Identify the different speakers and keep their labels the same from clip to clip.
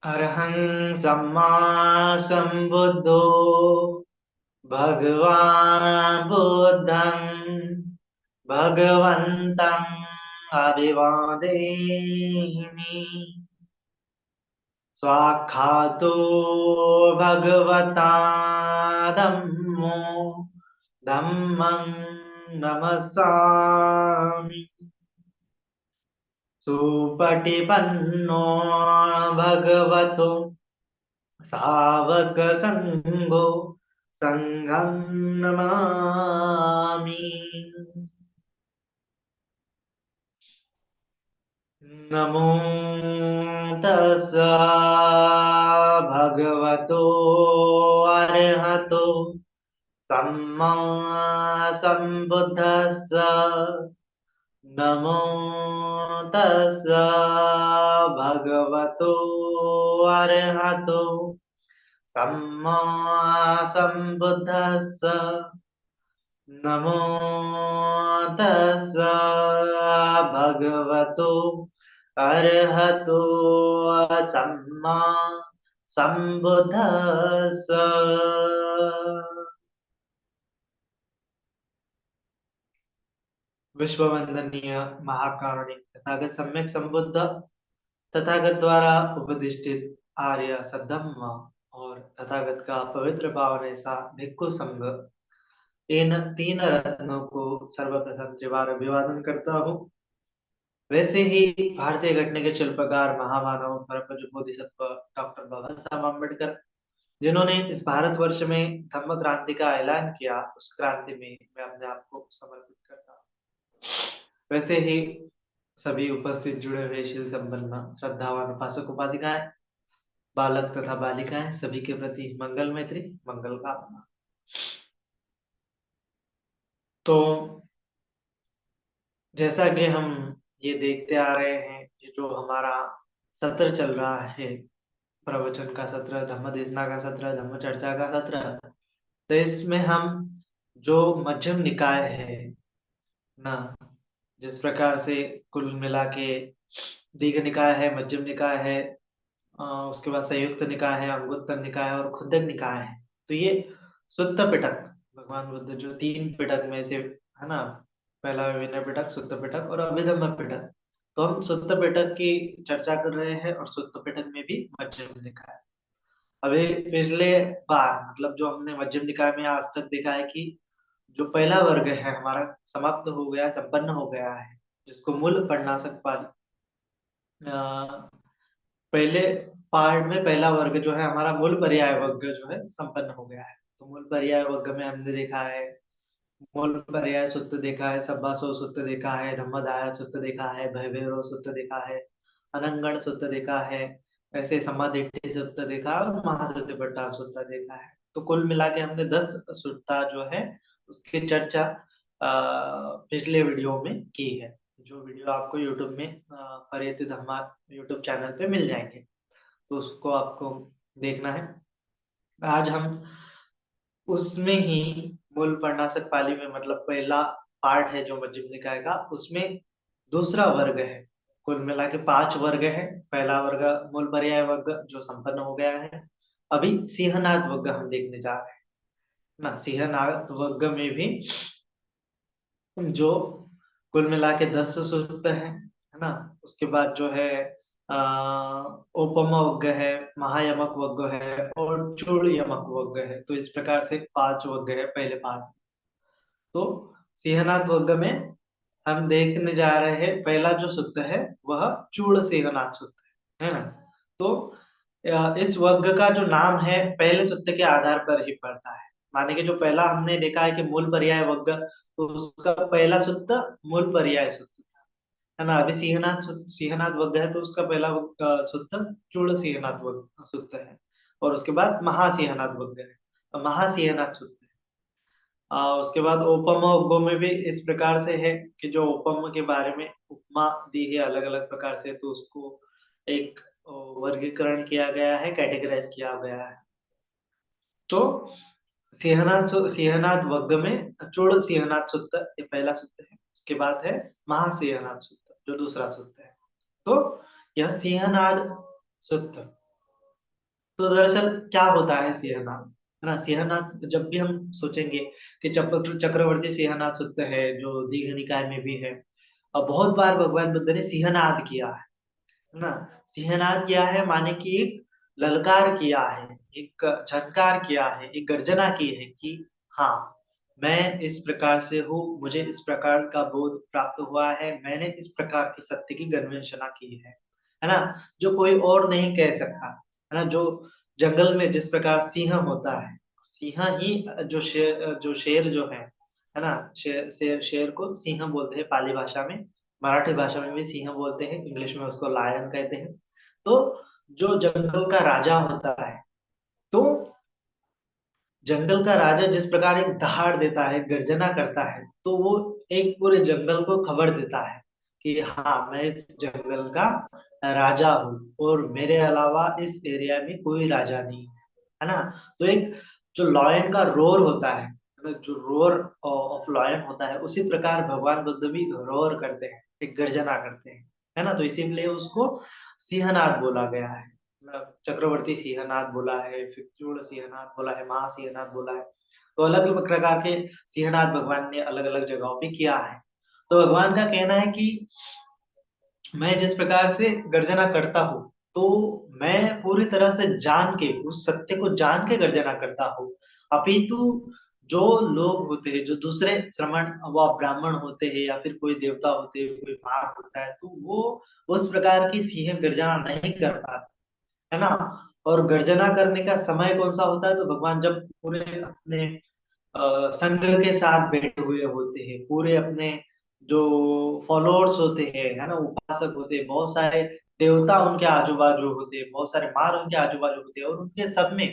Speaker 1: अरहं सम्मा सम्बुद्धो भगवान् बुद्धं भगवन्तम् अभिवादेमि। स्वाक्षातो भगवता धम्मो धम्मं नमस्सामि। सुपटिपन्नो भगवतो सावक संगो संघं नमामि। नमो तस्स भगवतो अरहतो सम्मा सम्बुद्धस्स। नमो तस्स भगवतो अरहतो सम्मा सम्बुद्धस्स। नमो तस्स भगवतो अरहतो सम्मा सम्बुद्धस्स। विश्ववंदनीय महाकारुणिक तथागत सम्यक संबुद्ध तथागत द्वारा उपदिष्टित आर्य सद्धम्म और तथागत का पवित्र पावन ऐसा भिक्खु संघ, इन तीन रत्नों को सर्वप्रथम त्रिवार अभिवादन करता हूँ। वैसे ही भारतीय घटने के शिल्पकार महामानव परम पूज्य बोधिसत्व डॉक्टर बाबा साहब अम्बेडकर, जिन्होंने इस भारतवर्ष में धम्म क्रांति का ऐलान किया, उस क्रांति में मैं अपने आप को समर्पित करता हूँ। वैसे ही सभी उपस्थित जुड़े हुए शील संपन्न श्रद्धावान उपासक उपासिकाएं, बालक तथा बालिकाएं, सभी के प्रति मंगल मैत्री मंगल कामना। तो जैसा कि हम ये देखते आ रहे हैं, ये जो हमारा सत्र चल रहा है, प्रवचन का सत्र, धम्म देशना का सत्र, धम्म चर्चा का सत्र, तो इसमें हम जो मध्यम निकाय है ना, जिस प्रकार से कुल मिला के दीर्घ निकाय है, मध्यम निकाय है, उसके बाद संयुक्त निकाय है, अंगुत्तर निकाय है और खुद्दक निकाय है। तो ये सुत्त पिटक, भगवान बुद्ध जो तीन पिटक में से है ना, पहला विनय पिटक, सुत्त पिटक और अभिधम्म पिटक। तो हम सुत्त पिटक की चर्चा कर रहे हैं और सुत्त पिटक में भी मध्यम निकाय। अभी पिछले बार मतलब जो हमने मध्यम निकाय में आज तक देखा है कि जो पहला वर्ग है हमारा समाप्त हो गया, संपन्न हो गया है, जिसको मूल पढ़नासक पाली, पहले पार्ट में पहला वर्ग जो है हमारा मूल पर्याय वर्ग जो है संपन्न हो गया है। तो मूल पर्याय वर्ग में हमने देखा है, मूल पर्याय सूत्र देखा है, सब्बासो सूत्र देखा है, धम्मदाय सूत्र देखा है, भयभैरव सूत्र देखा है, अनंगण सूत्र देखा है, ऐसे समाधिष्ठि सूत्र देखा है और महासत्यपट्टा सूत्र देखा है। तो कुल मिला के हमने 10 सूत्र जो है उसकी चर्चा पिछले वीडियो में की है, जो वीडियो आपको यूट्यूब में परियति धम्मा यूट्यूब चैनल पे मिल जाएंगे, तो उसको आपको देखना है। आज हम उसमें ही मूल पर्णासक पाली में मतलब पहला पार्ट है जो मध्यम निकाय का, उसमें दूसरा वर्ग है। कुल मिला के 5 वर्ग है। पहला वर्ग मूल पर्याय वर्ग जो संपन्न हो गया है। अभी सिंहनाद वर्ग हम देखने जा रहे हैं ना। सिंहनाद वर्ग में भी जो कुल मिला के 10 सूक्त है ना। उसके बाद जो है उपम वर्ग है, महायमक वर्ग है और चूड़ यमक वर्ग है। तो इस प्रकार से 5 वर्ग है पहले पार्ट। तो सिंहनाद वर्ग में हम देखने जा रहे हैं, पहला जो सूत्र है वह चूड़ सिंहनाद सूत्र है ना। तो इस वर्ग का जो नाम है पहले सूत्र के आधार पर ही पड़ता है। माने कि जो पहला हमने देखा है कि मूल पर्याय वर्ग, तो उसका पहला सूत्र मूल पर्याय सूत्र था, है ना। अभी सिंहनाद वर्ग है तो उसका पहला सूत्र चूड़ सिंहनाद वर्ग सूत्र है और उसके बाद महासिंहनाद वर्ग है, तो महासिंहनाद सूत्र। उसके बाद उपमा उपगो में भी इस प्रकार से है कि जो उपम के बारे में उपमा दी है अलग अलग प्रकार से, तो उसको एक वर्गीकरण किया गया है, कैटेगराइज किया गया है। तो सिंहनाद वर्ग में चूड़ सिंहनाद सूत्र ये पहला सूत्र है। उसके बाद है महासिंहनाद सूत्र जो दूसरा सूत्र है। तो यह सिंहनाद सूत्र तो दरअसल क्या होता है सिंहनाद, है ना। सिंहनाद जब भी हम सोचेंगे कि चक्रवर्ती सिंहनाद सूक्त है जो दीघ निकाय में भी है, और बहुत बार भगवान बुद्ध ने सिंहनाद किया है ना। सिंहनाद किया है माने कि एक ललकार किया है, एक झनकार किया है, एक गर्जना की है कि हाँ, मैं इस प्रकार से हूँ, मुझे इस प्रकार का बोध प्राप्त हुआ है, मैंने इस प्रकार की सत्य की गवेषणा की है ना। जो कोई और नहीं कह सकता, है ना। जो जंगल में जिस प्रकार सिंह होता है, सिंह ही जो शेर जो है ना। शेर को सिंह बोलते हैं पाली भाषा में, मराठी भाषा में भी सिंह बोलते हैं, इंग्लिश में उसको लायन कहते हैं। तो जो जंगल का राजा होता है, तो जंगल का राजा जिस प्रकार एक दहाड़ देता है, गर्जना करता है, तो वो एक पूरे जंगल को खबर देता है कि हाँ, मैं इस जंगल का राजा हूँ और मेरे अलावा इस एरिया में कोई राजा नहीं है ना। तो एक जो लॉयन का रोर होता है, मतलब जो रोर ऑफ लॉयन होता है, उसी प्रकार भगवान बुद्ध भी रोर करते हैं, एक गर्जना करते हैं, है ना। तो इसीलिए उसको सिंहनाद बोला गया है, मतलब चक्रवर्ती सिंहनाद बोला है, फिर चूड़ सिंहनाद बोला है, महासिंहनाद बोला है। तो अलग अलग प्रकार के सिंहनाद भगवान ने अलग अलग जगहों पे किया है। तो भगवान का कहना है कि मैं जिस प्रकार से गर्जना करता हूँ, तो मैं पूरी तरह से जान के, उस सत्य को जान के गर्जना करता हूँ। अपितु जो लोग होते हैं, जो दूसरे श्रमण व ब्राह्मण होते हैं, या फिर कोई देवता होते हैं, कोई मार होता है, तो वो उस प्रकार की सिंह गर्जना नहीं कर पाते, है ना। और गर्जना करने का समय कौन सा होता है, तो भगवान जब पूरे अपने संघ के साथ बैठे हुए होते हैं, पूरे अपने जो फॉलोअर्स होते हैं, है ना, उपासक होते हैं, बहुत सारे देवता उनके आजू बाजू होते हैं, बहुत सारे मार उनके आजू बाजू होते हैं, और उनके सब में,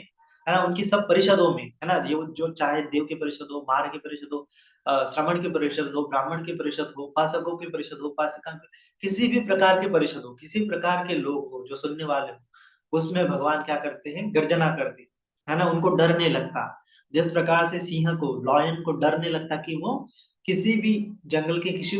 Speaker 1: है ना, उनकी सब परिषदों में, है ना, ये जो चाहे देव की परिषद हो, मार की परिषद हो, श्रमण की परिषद हो, ब्राह्मण की परिषद हो, उपासकों की परिषद हो, उपासिका किसी भी प्रकार की परिषद हो, किसी प्रकार के लोग हो जो सुनने वाले हो, उसमें भगवान क्या करते हैं, गर्जना करते हैं, है ना। उनको डर नहीं लगता, जिस प्रकार से सिंह को, लॉयन को डर नहीं लगता कि वो किसी भी जंगल के किसी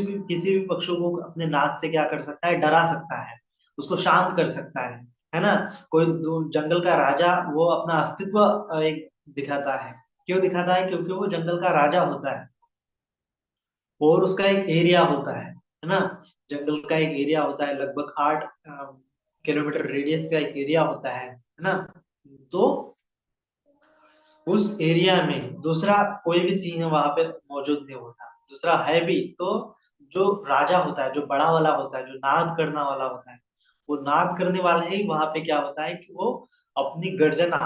Speaker 1: भी पशु को अपने नाक से क्या कर सकता है, डरा सकता है, उसको शांत कर सकता है ना। कोई जंगल का राजा वो अपना अस्तित्व एक दिखाता है, क्यों दिखाता है, क्योंकि वो जंगल का राजा होता है, और उसका एक एरिया होता है ना। जंगल का एक एरिया होता है, लगभग 8 किलोमीटर रेडियस का एक एरिया होता है ना। तो उस एरिया में दूसरा कोई भी सिंह वहां पे मौजूद नहीं होता, दूसरा है भी तो जो राजा होता है, जो बड़ा वाला होता है, जो नाद करने वाला होता है, वो नाद करने वाला ही वहां पे क्या होता है कि वो अपनी गर्जना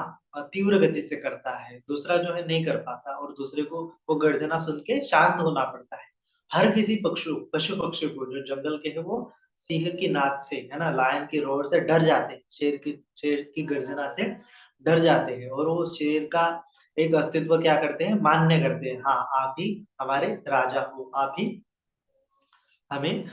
Speaker 1: तीव्र गति से करता है, दूसरा जो है नहीं कर पाता, और दूसरे को वो गर्जना सुन के शांत होना पड़ता है। हर किसी पशु पक्षी को जो जंगल के है, वो सिंह की नाद से, है ना, लायन की रोर से डर जाते हैं, शेर की गर्जना से डर जाते हैं, और वो शेर का एक अस्तित्व क्या करते हैं, मान्य करते हैं, हाँ, आप ही हमारे राजा हो, आप ही हमें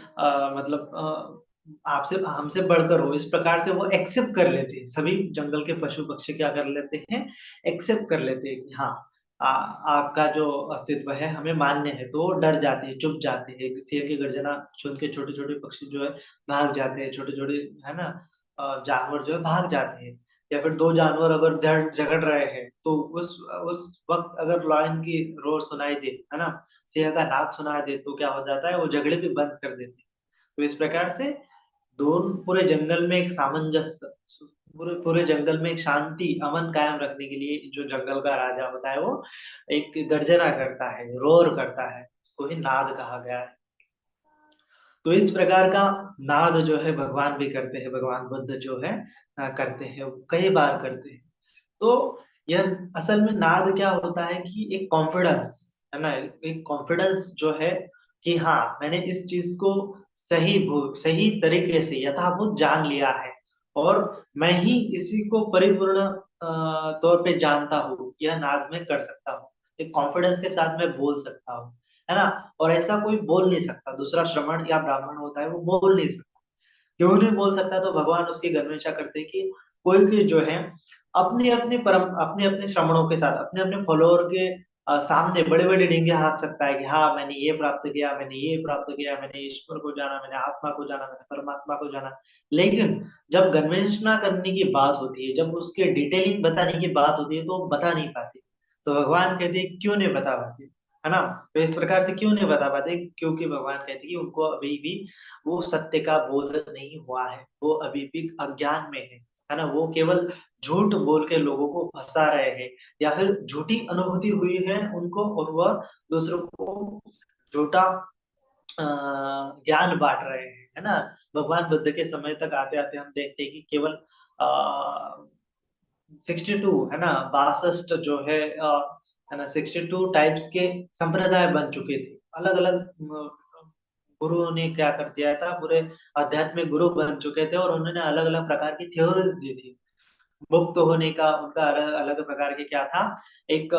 Speaker 1: मतलब आपसे हमसे बढ़कर हो, इस प्रकार से वो एक्सेप्ट कर लेते हैं। सभी जंगल के पशु पक्षी क्या कर लेते हैं, एक्सेप्ट कर लेते हैं कि हाँ, आपका जो अस्तित्व है हमें मान्य है, तो वो डर जाते हैं, चुप जाते हैं, शेर की गर्जना सुन के छोटे छोटे पक्षी जो है भाग जाते हैं, छोटे छोटे, है ना, जानवर जो है भाग जाते हैं। या फिर दो जानवर अगर झगड़ रहे हैं, तो उस वक्त अगर लॉयन की रोर सुनाई दे, है ना, सिंह का नाद सुना दे, तो क्या हो जाता है, वो झगड़े भी बंद कर देते हैं। तो इस प्रकार से दोनों पूरे जंगल में एक सामंजस्य, पूरे पूरे जंगल में एक शांति अमन कायम रखने के लिए जो जंगल का राजा होता है, वो एक गर्जना करता है, रोर करता है, उसको ही नाद कहा गया है। तो इस प्रकार का नाद जो है भगवान भी करते हैं, भगवान बुद्ध जो है करते हैं, कई बार करते हैं। तो यह असल में नाद क्या होता है कि एक कॉन्फिडेंस, है ना, एक कॉन्फिडेंस जो है कि हाँ, मैंने इस चीज को सही तरीके से यथाभूत जान लिया है, और मैं ही इसी को परिपूर्ण तौर पे जानता हूँ, यह नाद में कर सकता हूँ, एक कॉन्फिडेंस के साथ मैं बोल सकता हूँ, है ना। और ऐसा कोई बोल नहीं सकता, दूसरा श्रमण या ब्राह्मण होता है, वो बोल नहीं सकता। क्यों नहीं बोल सकता, तो भगवान उसकी गर्विशा करते हैं कि कोई कोई जो है अपने अपने श्रमणों के साथ, अपने अपने फॉलोअर के सामने बड़े बड़े डींगे हाँक सकता है कि हाँ मैंने ये प्राप्त किया, मैंने ये प्राप्त किया, मैंने ईश्वर को जाना, मैंने आत्मा को जाना, मैंने परमात्मा को जाना। लेकिन जब गवेषणा करने की बात होती है, जब उसके डिटेलिंग बताने की बात होती है, तो वो बता नहीं पाते। तो भगवान कहते हैं क्यों नहीं बता पाते, है ना? तो इस प्रकार से क्यों नहीं बता पाते? क्योंकि भगवान कहते हैं कि उनको अभी भी वो सत्य का बोध नहीं हुआ है, वो अभी भी अज्ञान में है ना? वो केवल झूठ बोल के लोगों को फंसा रहे हैं, या फिर झूठी अनुभूति हुई है उनको, और वह दूसरों को झूठा ज्ञान बांट रहे हैं, है ना? भगवान बुद्ध के समय तक आते आते हम देखते हैं कि केवल 62, है ना, 62 जो है ना, 62 टाइप्स के संप्रदाय बन चुके थे। अलग अलग गुरुओं ने क्या कर दिया था, पूरे आध्यात्मिक गुरु बन चुके थे, और उन्होंने अलग अलग प्रकार की थ्योरीज दी थी। मुक्त होने का उनका अलग अलग प्रकार के क्या था, एक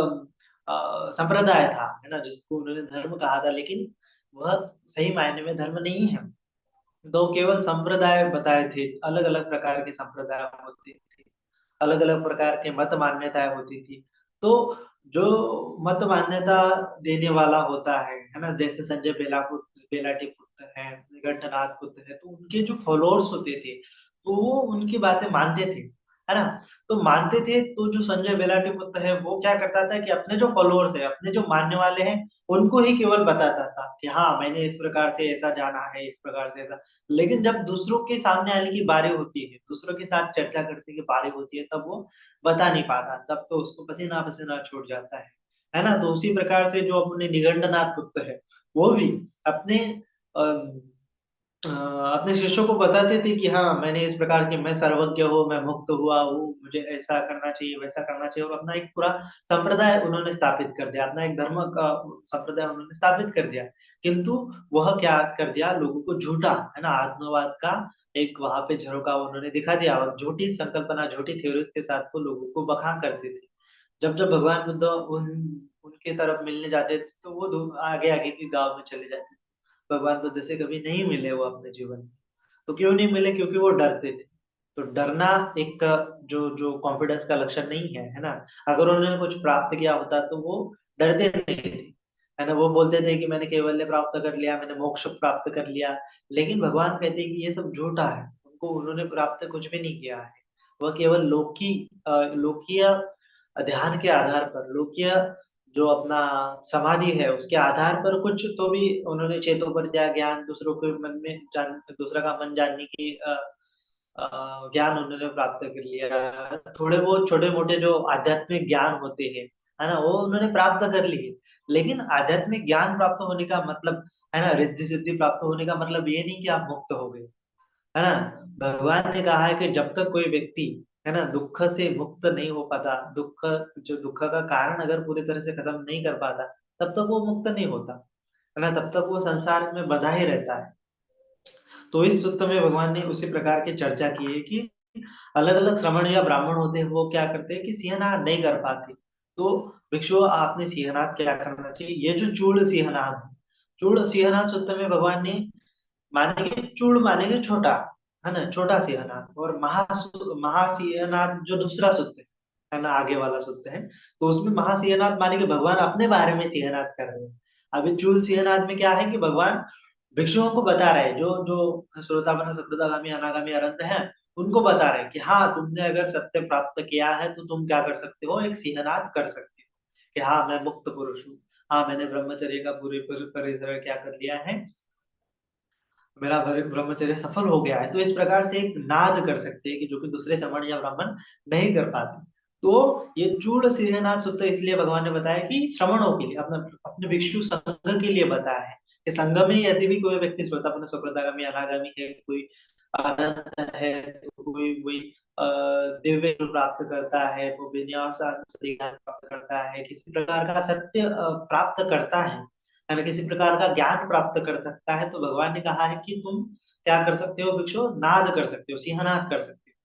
Speaker 1: संप्रदाय था, है ना, जिसको उन्होंने धर्म कहा था, लेकिन वह सही मायने में धर्म नहीं है। तो केवल संप्रदाय बताए थे, अलग अलग प्रकार के संप्रदाय होते थे, अलग अलग प्रकार के मत मान्यताएं होती थी। तो जो मत मान्यता देने वाला होता है ना, जैसे संजय बेलाटी पुत्र है, निगंठनाथ पुत्र है, तो उनके जो फॉलोअर्स होते थे, तो वो उनकी बातें मानते थे, है ना? तो मानते थे, तो जो संजय बेलाटी पुत्र है वो क्या करता था कि अपने जो फॉलोअर्स है, अपने जो मानने वाले हैं, उनको ही केवल बताता था कि हाँ मैंने इस प्रकार से ऐसा जाना है, इस प्रकार से ऐसा। लेकिन जब दूसरों के सामने आने की बारी होती है, दूसरों के साथ चर्चा करने की बारी होती है, तब वो बता नहीं पाता, तब तो उसको पसीना पसीना छूट जाता है ना? तो उसी प्रकार से जो अपने निगंडनाथ पुत्र है, वो भी अपने अपने शिष्यों को बताते थे कि हाँ मैंने इस प्रकार के, मैं सर्वज्ञ हूँ, मैं मुक्त हुआ हूँ, मुझे ऐसा करना चाहिए, वैसा करना चाहिए, और अपना एक पूरा संप्रदाय उन्होंने स्थापित कर दिया, अपना एक धर्म का संप्रदाय उन्होंने स्थापित कर दिया। किंतु वह क्या कर दिया, लोगों को झूठा, है ना, आत्मवाद का एक वहां पे झरोका उन्होंने दिखा दिया, और झूठी संकल्पना, झूठी थ्योरीज के साथ वो लोगों को बखान करते थे। जब जब भगवान बुद्ध उनके तरफ मिलने जाते थे, तो वो आगे आगे के गांव में चले जाते थे। भगवान बुद्ध से कभी नहीं मिले वो अपने जीवन में। तो क्यों नहीं मिले? क्योंकि वो डरते थे। तो डरना एक जो जो कॉन्फिडेंस का लक्षण नहीं है, है ना? अगर उन्होंने कुछ प्राप्त किया होता तो वो डरते नहीं थे, है ना? वो बोलते थे कि मैंने कैवल्य प्राप्त कर लिया, मैंने मोक्ष प्राप्त कर लिया। लेकिन भगवान कहते हैं कि ये सब झूठा है, उनको उन्होंने प्राप्त कुछ भी नहीं किया है। वह केवल लोकीय ध्यान के आधार पर, लोकीय जो अपना समाधि है उसके आधार पर कुछ तो भी उन्होंने चेतों पर दिया ज्ञान, दूसरों के मन में जान, दूसरा का मन जानने की ज्ञान उन्होंने प्राप्त कर लिया। थोड़े बहुत छोटे मोटे जो आध्यात्मिक ज्ञान होते हैं, है ना, वो उन्होंने प्राप्त कर लिए। लेकिन आध्यात्मिक ज्ञान प्राप्त होने का मतलब, है ना, रिद्धि सिद्धि प्राप्त होने का मतलब ये नहीं कि आप मुक्त हो गए, है ना? भगवान ने कहा है कि जब तक कोई व्यक्ति, है ना, दुख से मुक्त नहीं हो पाता, दुख का कारण अगर पूरी तरह से खत्म नहीं कर पाता, तब तक वो मुक्त नहीं होता, है ना? तब तक वो संसार में बंधा ही रहता है। तो इस सूत्र में भगवान ने उसी प्रकार की चर्चा की है कि अलग अलग श्रमण या ब्राह्मण होते हैं, वो क्या करते हैं कि सिंहनाद नहीं कर पाते। तो भिक्षु आपने सिंहनाद क्या करना चाहिए, ये जो चूड़ सिंहनाद है, चूड़ सिंहनाद सूत्र में भगवान ने मानेंगे, चूड़ मानेंगे छोटा, है ना, छोटा सिंहनाद, और महासिंहनाद जो दूसरा सूत्र है ना, आगे वाला सूत्र है, तो उसमें महासिंहनाद मानेंगे भगवान अपने बारे में सिंहनाद कर रहे हैं। अभी चूल सिंहनाद में क्या है कि भगवान भिक्षुओं को बता रहे हैं, जो जो श्रोतापन्न सततगामी अनागामी अरहंत है, उनको बता रहे हैं कि हाँ तुमने अगर सत्य प्राप्त किया है तो तुम क्या कर सकते हो, एक सिंहनाद कर सकते हो कि हाँ मैं मुक्त पुरुष हूँ, हाँ मैंने ब्रह्मचर्य का पूरे परिसर क्या कर लिया है, मेरा ब्रह्मचर्य सफल हो गया है। तो इस प्रकार से एक नाद कर सकते हैं कि जो कि दूसरे समण या ब्राह्मण नहीं कर पाते। तो ये चूड़ सिंहनाद सूत्र इसलिए भगवान ने बताया कि श्रमणों के लिए, अपने अपने भिक्षु संघ के लिए बताया है कि संघ में यदि भी कोई व्यक्ति श्रोतापन्न संप्रदायगामी अनागामी है, कोई अनंत है, तो कोई कोई दिव्य जो प्राप्त करता है, वो विन्यास ज्ञान प्राप्त करता है, किसी प्रकार का सत्य प्राप्त करता है ना, किसी प्रकार का ज्ञान प्राप्त कर सकता है, तो भगवान ने कहा है कि तुम क्या कर सकते हो भिक्षु, नाद कर सकते हो, सिंहनाद कर सकते हो,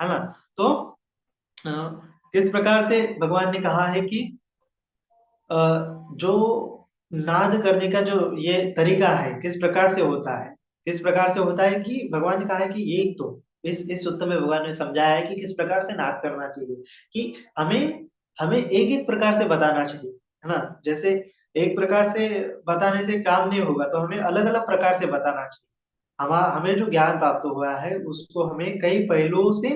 Speaker 1: है ना? तो अ, किस प्रकार से भगवान ने कहा है कि अ, जो नाद करने का जो ये तरीका है किस प्रकार से होता है, किस प्रकार से होता है कि भगवान ने कहा है कि एक तो इस सूत्र में भगवान ने समझाया है कि किस प्रकार से नाद करना चाहिए, कि हमें हमें एक एक प्रकार से बताना चाहिए, है ना। जैसे एक प्रकार से बताने से काम नहीं होगा, तो हमें अलग अलग प्रकार से बताना चाहिए। हमें जो ज्ञान प्राप्त हुआ है उसको हमें कई पहलुओं से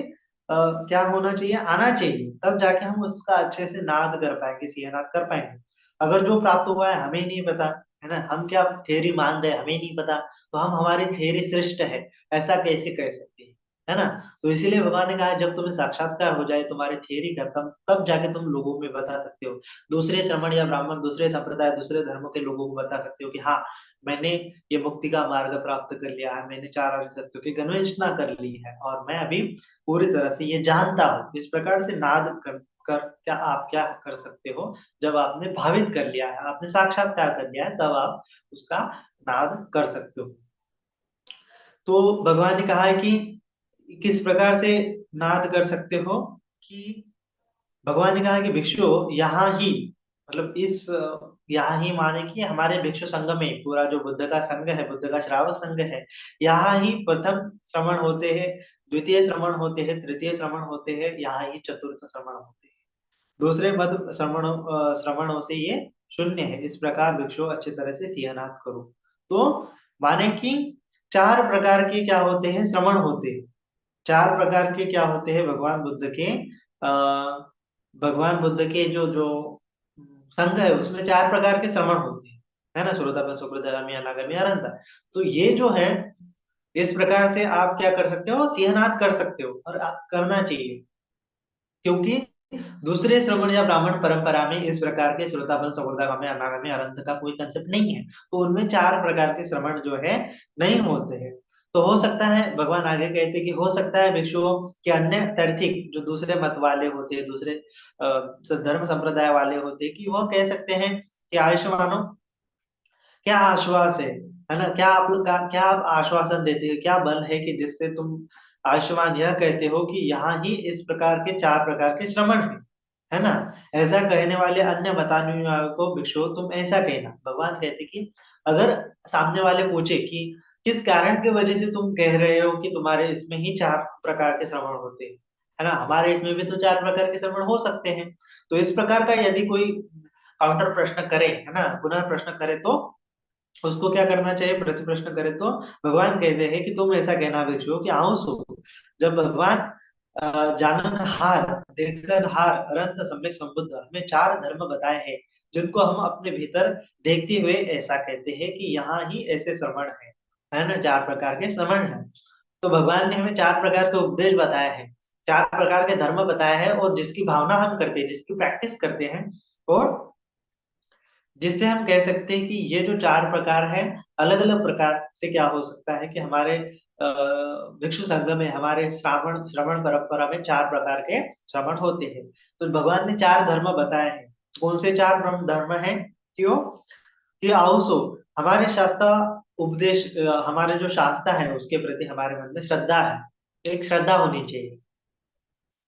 Speaker 1: क्या होना चाहिए, आना चाहिए, तब जाके हम उसका अच्छे से नाद कर पाएंगे, सिंहनाद कर पाएंगे। अगर जो प्राप्त हुआ है हमें नहीं पता, है ना, हम क्या थ्योरी मान रहे हैं हमें नहीं पता, तो हम हमारी थ्योरी श्रेष्ठ है ऐसा कैसे कह सकते हैं, है ना। तो इसीलिए भगवान ने कहा जब तुम्हें साक्षात्कार हो जाए तुम्हारी थ्योरी का, तब जाके तुम लोगों में बता सकते हो, दूसरे श्रमण या ब्राह्मण, दूसरे संप्रदाय, दूसरे धर्मों के लोगों को बता सकते हो कि हाँ, मैंने ये मुक्ति का मार्ग प्राप्त कर लिया है, मैंने चार आर्य सत्यों की अन्वेषणा कर ली है, और मैं अभी पूरी तरह से ये जानता हूँ। इस प्रकार से नाद कर क्या आप क्या कर सकते हो, जब आपने भावित कर लिया है, आपने साक्षात्कार कर लिया है, तब आप उसका नाद कर सकते हो। तो भगवान ने कहा है कि किस प्रकार से नाद कर सकते हो, कि भगवान ने कहा कि भिक्षु यहाँ ही, मतलब इस यहाँ ही माने कि हमारे भिक्षु संघ में, पूरा जो बुद्ध का संघ है, बुद्ध का श्रावक संघ है, यहाँ ही प्रथम श्रवण होते हैं, द्वितीय श्रवण होते हैं, तृतीय श्रवण होते हैं, यहाँ ही चतुर्थ श्रवण होते हैं, दूसरे मद श्रवणों से ये शून्य है। इस प्रकार भिक्षु अच्छी तरह से सिंहनाद करो। तो माने कि चार प्रकार के क्या होते हैं, श्रवण होते हैं। चार प्रकार के क्या होते हैं, भगवान बुद्ध के जो जो संघ है उसमें चार प्रकार के श्रवण होते हैं, है ना, श्रोतापन, सुकृतगामी, अनागामी, अरंता। तो ये जो है, इस प्रकार से आप क्या कर सकते हो, सिंहनाद कर सकते हो, और आप करना चाहिए, क्योंकि दूसरे श्रवण या ब्राह्मण परंपरा में इस प्रकार के श्रोतापन, सकुर्दागामी, अनागामी, अरंत का कोई कंसेप्ट नहीं है, तो उनमें चार प्रकार के श्रवण जो है नहीं होते हैं। तो हो सकता है, भगवान आगे कहते हैं कि हो सकता है भिक्षुओं के अन्य तर्थिक जो दूसरे मत वाले होते हैं, दूसरे धर्म संप्रदाय वाले होते हैं, कि वो कह सकते हैं कि आयुष्मानो, क्या आश्वास है ना, क्या आप लोग का क्या आप आश्वासन देते हो, क्या बल है कि जिससे तुम आयुष्मान यह कहते हो कि यहाँ ही इस प्रकार के चार प्रकार के श्रवण है ना। ऐसा कहने वाले अन्य मतानुयायियों को भिक्षु तुम ऐसा कहना। भगवान कहते कि अगर सामने वाले पूछे कि किस कारण की वजह से तुम कह रहे हो कि तुम्हारे इसमें ही चार प्रकार के श्रवण होते हैं, है ना, हमारे इसमें भी तो चार प्रकार के श्रवण हो सकते हैं। तो इस प्रकार का यदि कोई काउंटर प्रश्न करे, है ना, पुनः प्रश्न करे, तो उसको क्या करना चाहिए, प्रति प्रश्न करे तो भगवान कहते हैं कि तुम ऐसा कहना भिक्षु कि आओ सो, जब भगवान जानन हार देखकर हार अनंत सम्यक संबुद्ध हमें चार धर्म बताए हैं, जिनको हम अपने भीतर देखते हुए ऐसा कहते हैं कि यहाँ ही ऐसे श्रवण है ना, चार प्रकार के श्रवण है। तो भगवान ने हमें चार प्रकार के उपदेश बताए हैं, चार प्रकार के धर्म बताए हैं, और जिसकी भावना हम करते हैं, जिसकी प्रैक्टिस करते हैं, और जिससे हम कह सकते हैं कि ये जो चार प्रकार है, अलग अलग प्रकार से क्या हो सकता है कि हमारे भिक्षु संघ में, हमारे श्रावण श्रवण परंपरा में चार प्रकार के श्रवण होते हैं। तो भगवान ने चार धर्म बताए हैं। कौन से चार धर्म है, क्यों कि आओसो, हमारे शास्त्र उपदेश, हमारे जो शास्त्र है उसके प्रति हमारे मन में श्रद्धा है, एक श्रद्धा होनी चाहिए,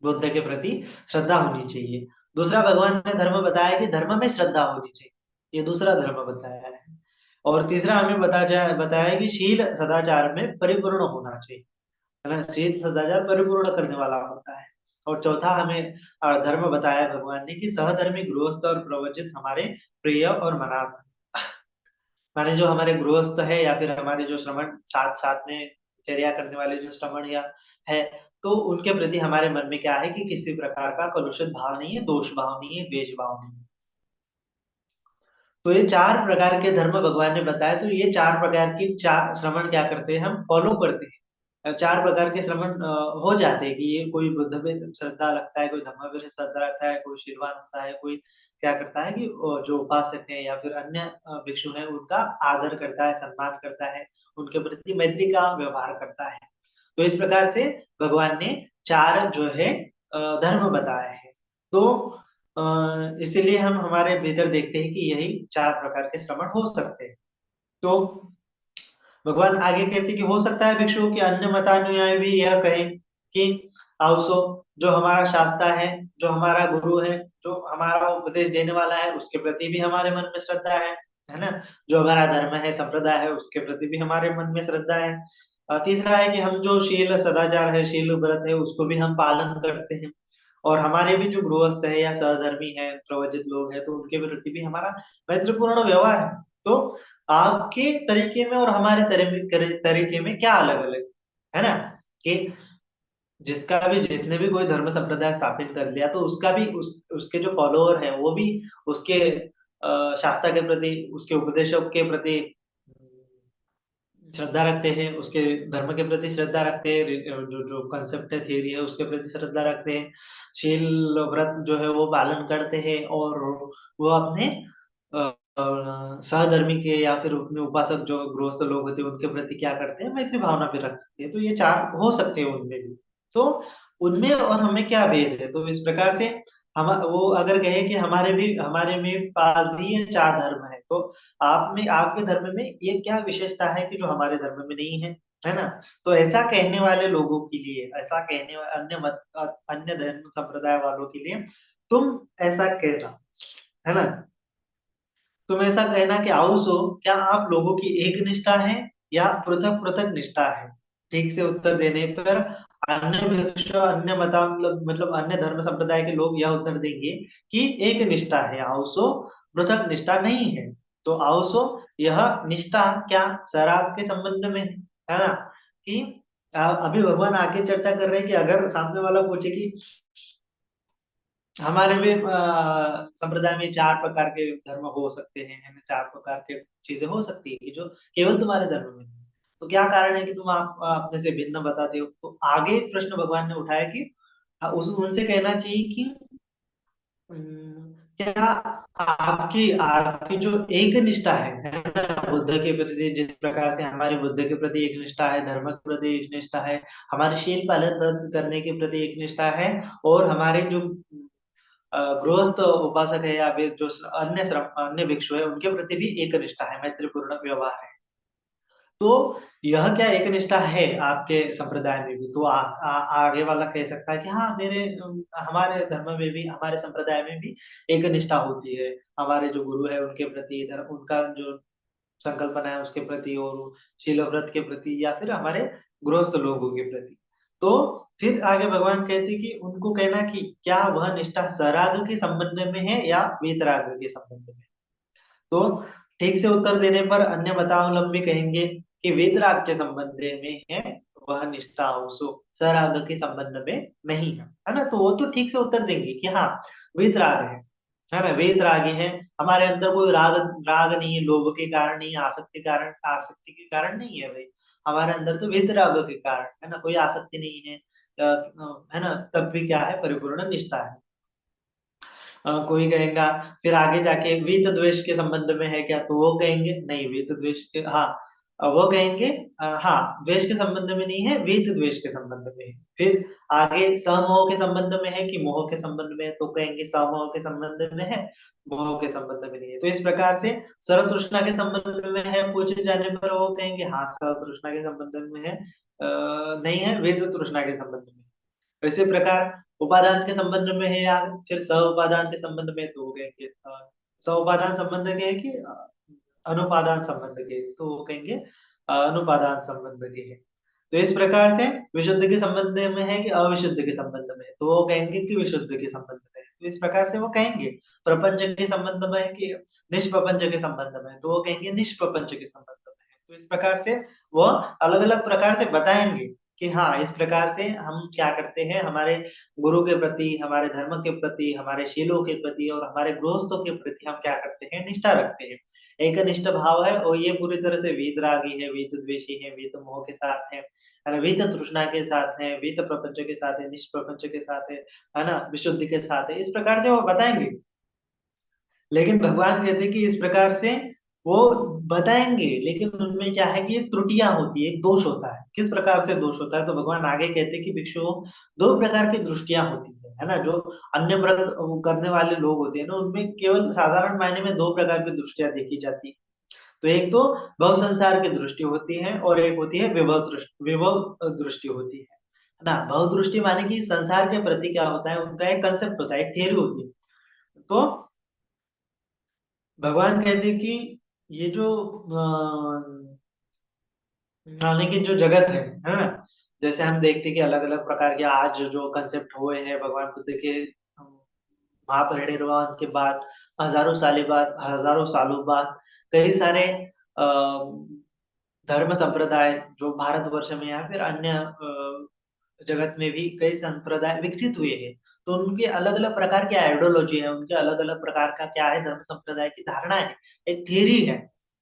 Speaker 1: बुद्ध के प्रति श्रद्धा होनी चाहिए। दूसरा भगवान ने धर्म बताया कि धर्म में श्रद्धा होनी चाहिए, ये दूसरा धर्म बताया है। और तीसरा हमें बताया कि शील सदाचार में परिपूर्ण होना चाहिए, है ना, शील सदाचार परिपूर्ण करने वाला होता है। और चौथा हमें धर्म बताया भगवान ने कि सहधर्मी गृहस्थ और प्रवचित हमारे प्रिय और मनाप, माने जो हमारे गृहस्थ है या फिर हमारे जो श्रमण साथ साथ में चर्या करने वाले जो श्रमण या है, तो उनके प्रति हमारे मन में क्या है कि किसी प्रकार का कलुषित भाव नहीं है, दोष भाव नहीं है, द्वेष भाव नहीं है। तो ये चार प्रकार के धर्म भगवान ने बताया, तो ये चार प्रकार की चार श्रवण क्या करते हैं, हम फॉलो करते हैं। चार प्रकार के श्रवण हो जाते हैं कि ये कोई बुद्ध में श्रद्धा रखता है, कोई धर्म में श्रद्धा रखता है, कोई शीलवान होता है, कोई क्या करता है कि जो उपासक है या फिर अन्य भिक्षु है उनका आदर करता है, सम्मान करता है, उनके प्रति मैत्री का व्यवहार करता है। तो इस प्रकार से भगवान ने चार जो है धर्म बताए हैं। तो इसीलिए हम हमारे भीतर देखते हैं कि यही चार प्रकार के श्रवण हो सकते हैं। तो भगवान आगे कहते हैं कि हो सकता है भिक्षु के अन्य मतानुयायी भी यह कहें कि आवसो, जो हमारा शास्त्र है, जो हमारा गुरु है, जो हमारा उपदेश देने वाला है, उसके प्रति भी हमारे मन में श्रद्धा है ना, जो हमारा धर्म है, संप्रदाय है, उसके प्रति भी हमारे मन में श्रद्धा है। तीसरा है कि हम जो शील सदाचार है, शील व्रत है, उसको भी हम पालन करते हैं। और हमारे भी जो गृहस्थ है या सहधर्मी है, प्रवचित लोग हैं, तो उनके प्रति भी हमारा मैत्रीपूर्ण व्यवहार है। तो आपके तरीके में और हमारे तरीके में क्या अलग अलग है ना, कि जिसका भी जिसने भी कोई धर्म संप्रदाय स्थापित कर लिया तो उसका भी उसके जो फॉलोअर हैं वो भी उसके शास्त्र के प्रति, उसके उपदेशों के प्रति श्रद्धा रखते हैं, उसके धर्म के प्रति श्रद्धा रखते हैं, जो जो कंसेप्ट है, थियरी है, उसके प्रति श्रद्धा रखते हैं, शील व्रत जो है वो पालन करते हैं, और वो अपने सहधर्मी के या फिर अपने उपासक जो गृहस्थ लोग होते हैं उनके प्रति क्या करते हैं, मैत्री भावना भी रख सकते हैं। तो ये चार हो सकते हैं उनमें भी। तो उनमें और हमें क्या भेद है, तो इस प्रकार से हम वो अगर कहे कि हमारे में पास भी ये चार धर्म है, तो आप में, आपके धर्म में ये क्या विशेषता है कि जो हमारे धर्म में नहीं है, है ना। तो ऐसा कहने वाले लोगों के लिए, ऐसा कहने अन्य मत, अन्य धर्म संप्रदाय वालों के लिए तुम ऐसा कहना, है ना, तुम ऐसा कहना कि आओ सो, क्या आप लोगों की एक निष्ठा है या पृथक पृथक निष्ठा है। ठीक से उत्तर देने पर अन्य भिक्षु, अन्य मता मतलब अन्य धर्म संप्रदाय के लोग यह उत्तर देंगे कि एक निष्ठा है आओ सो, पृथक निष्ठा नहीं है। तो आओ सो, यह निष्ठा क्या शराब के संबंध में है ना, कि अभी भगवान आगे चर्चा कर रहे हैं कि अगर सामने वाला पूछे कि हमारे भी संप्रदाय में चार प्रकार के धर्म हो सकते हैं, है ना, चार प्रकार के चीजें हो सकती है कि जो केवल तुम्हारे धर्म में नहीं। तो क्या कारण है कि तुम आप अपने से भिन्न बताते हो। तो आगे एक प्रश्न भगवान ने उठाया कि उस उनसे कहना चाहिए कि क्या आपकी आपकी जो एक निष्ठा है ना, बुद्ध के प्रति जिस प्रकार से हमारी बुद्ध के प्रति एक निष्ठा है, धर्म के प्रति एक निष्ठा है, हमारे शील पालन व्रत करने के प्रति एक निष्ठा है, और हमारे जो गृहस्थ उपासक है या फिर जो अन्य भिक्षु है उनके प्रति भी एक निष्ठा है, मैत्रीपूर्ण व्यवहार है। तो यह क्या एक निष्ठा है आपके संप्रदाय में भी, तो आगे वाला कह सकता है कि हाँ हमारे धर्म में भी, हमारे संप्रदाय में भी एक निष्ठा होती है, हमारे जो गुरु है उनके प्रति, धर्म उनका जो संकल्पना है उसके प्रति, और शील व्रत के प्रति, या फिर हमारे गृहस्थ लोगों के प्रति। तो फिर आगे भगवान कहते कि उनको कहना कि क्या वह निष्ठा सराग के संबंध में है या वीतराग के संबंध में। तो ठीक से उत्तर देने पर अन्य मतावलंबी कहेंगे कि वेदराग के संबंध में है वह निष्ठा, उसो सराग के संबंध में नहीं है ना। तो वो तो ठीक से उत्तर देंगे कि हाँ वेदराग है ना, वेदरागी है, हमारे अंदर कोई राग राग नहीं है, लोभ के कारण नहीं है, आसक्ति के कारण नहीं है भाई, हमारे अंदर तो वेदराग के कारण है ना, कोई आसक्ति नहीं है, है ना, तब भी क्या है, परिपूर्ण निष्ठा है। कोई कहेगा फिर आगे जाके वीत द्वेष के संबंध में है क्या, तो वो कहेंगे नहीं, वीत द्वेष के, हाँ वो कहेंगे हाँ द्वेष के संबंध में नहीं है, वीत द्वेष के संबंध में है। फिर आगे समोह के संबंध में है कि मोह के संबंध में है, तो कहेंगे समोह के संबंध में है, मोह के संबंध में नहीं है। तो इस प्रकार से सर्वतृष्णा के संबंध में है पूछे जाने पर वो कहेंगे हाँ सर्वतृष्णा के संबंध में है, नहीं है वेद तृष्णा के संबंध में। इसी प्रकार उपादान के संबंध में है या फिर सह उपादान के संबंध में, तो हो गए कि सह उपादान संबंध के है कि अनुपादान संबंध के, तो वो कहेंगे अनुपादान संबंध के है। तो इस प्रकार से विशुद्ध के संबंध में है कि अविशुद्ध के संबंध में है, तो वो कहेंगे कि विशुद्ध के संबंध में है। तो इस प्रकार से वो कहेंगे प्रपंच के संबंध में है कि निष्प्रपंच के संबंध में है, तो वो कहेंगे निष्प्रपंच के संबंध में है। तो इस प्रकार से वो अलग अलग प्रकार से बताएंगे कि हाँ इस प्रकार से हम क्या करते हैं, हमारे गुरु के प्रति, हमारे धर्म के प्रति, हमारे शीलों के प्रति और हमारे गृहस्थों के प्रति हम क्या करते हैं, निष्ठा रखते हैं। एक निष्ठ भाव है, और ये पूरी तरह से वीतरागी है, वीत द्वेषी है, वीत मोह के साथ है ना, वीत तृष्णा के साथ है, वीत प्रपंच के साथ है, निष्प्रपंच के साथ है ना, विशुद्धि के साथ है। इस प्रकार से वो बताएंगे। लेकिन भगवान कहते हैं कि इस प्रकार से वो बताएंगे, लेकिन उनमें क्या है कि एक त्रुटियां होती है, एक दोष होता है। किस प्रकार से दोष होता है, तो भगवान आगे कहते हैं कि भिक्षुओं दो प्रकार की दृष्टियां होती है ना, जो अन्य व्रत करने वाले लोग होते हैं ना, उनमें केवल साधारण मायने में दो प्रकार की दृष्टियां देखी जाती है। तो एक तो भव संसार की दृष्टि होती है, और एक होती है विभव दृष्टि होती है ना। भव दृष्टि माने कि संसार के प्रति क्या होता है, उनका एक कंसेप्ट होता है, एक थियरी होती है। तो भगवान कहते हैं कि ये जो माने की जो जगत है ना, जैसे हम देखते हैं कि अलग अलग प्रकार के आज जो कंसेप्ट हुए हैं भगवान बुद्ध के महापरिनिर्वाण के बाद, हजारों सालों बाद कई सारे धर्म संप्रदाय जो भारतवर्ष में या फिर अन्य जगत में भी कई संप्रदाय विकसित हुए हैं। तो उनके अलग अलग प्रकार की आइडियोलॉजी है, उनके अलग अलग प्रकार का क्या है, धर्म संप्रदाय की धारणा है, एक थियरी है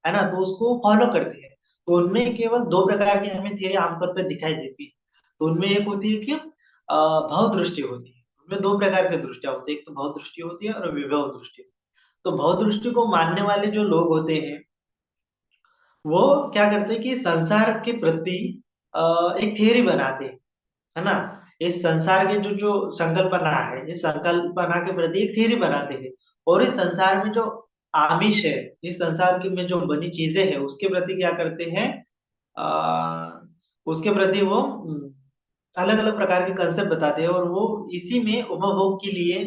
Speaker 1: ना, तो उसको फॉलो करते हैं। तो उनमें केवल दो प्रकार की हमें थियरी आमतौर पर दिखाई देती है। तो उनमें एक होती है कि भव दृष्टि होती है। उनमें दो प्रकार की दृष्टियां होती है, एक तो भव दृष्टि होती है और विभव दृष्टि। तो भव दृष्टि को मानने वाले जो लोग होते हैं, वो क्या करते हैं कि संसार के प्रति एक थियरी बनाते हैं, है ना? इस संसार के जो जो संकल्पना है, इस संकल्पना के प्रति एक थियरी बनाते हैं। और इस संसार में जो आमिष है, इस संसार की में जो बनी चीजें हैं, उसके प्रति क्या करते हैं, उसके प्रति वो अलग अलग प्रकार के कंसेप्ट बताते हैं, और वो इसी में उपभोग के लिए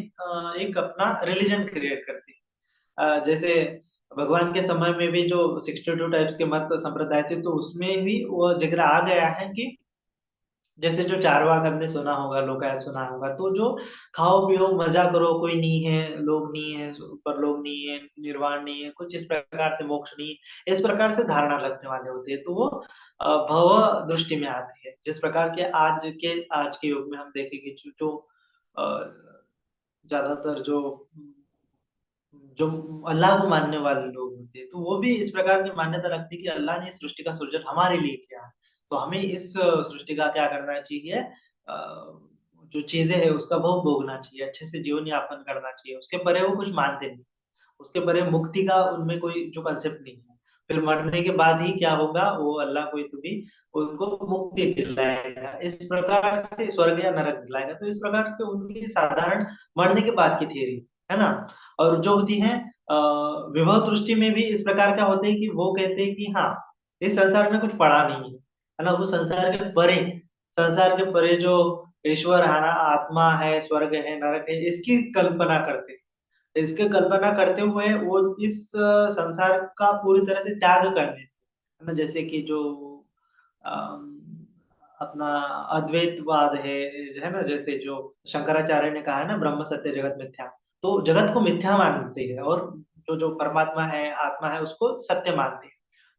Speaker 1: एक अपना रिलीजन क्रिएट करते हैं। जैसे भगवान के समय में भी जो 62 टाइप्स के मत संप्रदाय थे, तो उसमें भी वो जिक्र आ गया है कि जैसे जो चारवाक हमने सुना होगा, लोकायत सुना होगा, तो जो खाओ पियो मजा करो, कोई नहीं है, लोग नहीं है, परलोक नहीं है, निर्वाण नहीं है, कुछ इस प्रकार से मोक्ष नहीं है, इस प्रकार से धारणा रखने वाले होते हैं। तो वो भव दृष्टि में आते हैं। जिस प्रकार के आज के युग में हम देखेंगे, जो जो अ, ज्यादातर जो अल्लाह को मानने वाले लोग होते हैं, तो वो भी इस प्रकार की मान्यता रखते हैं कि अल्लाह ने इस सृष्टि का सृजन हमारे लिए किया है। तो हमें इस सृष्टि का क्या करना चाहिए, जो चीजें हैं उसका भोग भोगना चाहिए, अच्छे से जीवन यापन करना चाहिए। उसके परे वो कुछ मानते नहीं। उसके परे मुक्ति का उनमें कोई जो कंसेप्ट नहीं है। फिर मरने के बाद ही क्या होगा, वो अल्लाह कोई तो भी उनको मुक्ति दिलाएगा, इस प्रकार से स्वर्ग या नरक दिलाएगा। तो इस प्रकार के उनकी साधारण मरने के बाद की थियरी है ना। और जो होती है विभव दृष्टि में भी इस प्रकार का होता है कि वो कहते हैं कि हाँ, इस संसार में कुछ पड़ा नहीं है ना, वो संसार के परे जो ईश्वर है ना, आत्मा है, स्वर्ग है, नरक है, इसकी कल्पना करते हैं। इसकी कल्पना करते हुए वो इस संसार का पूरी तरह से त्याग करने से, है ना, जैसे कि जो अम, अपना अद्वैतवाद है ना, जैसे जो शंकराचार्य ने कहा है ना, ब्रह्म सत्य जगत मिथ्या। तो जगत को मिथ्या मानते हैं, और जो जो परमात्मा है, आत्मा है, उसको सत्य मानते हैं।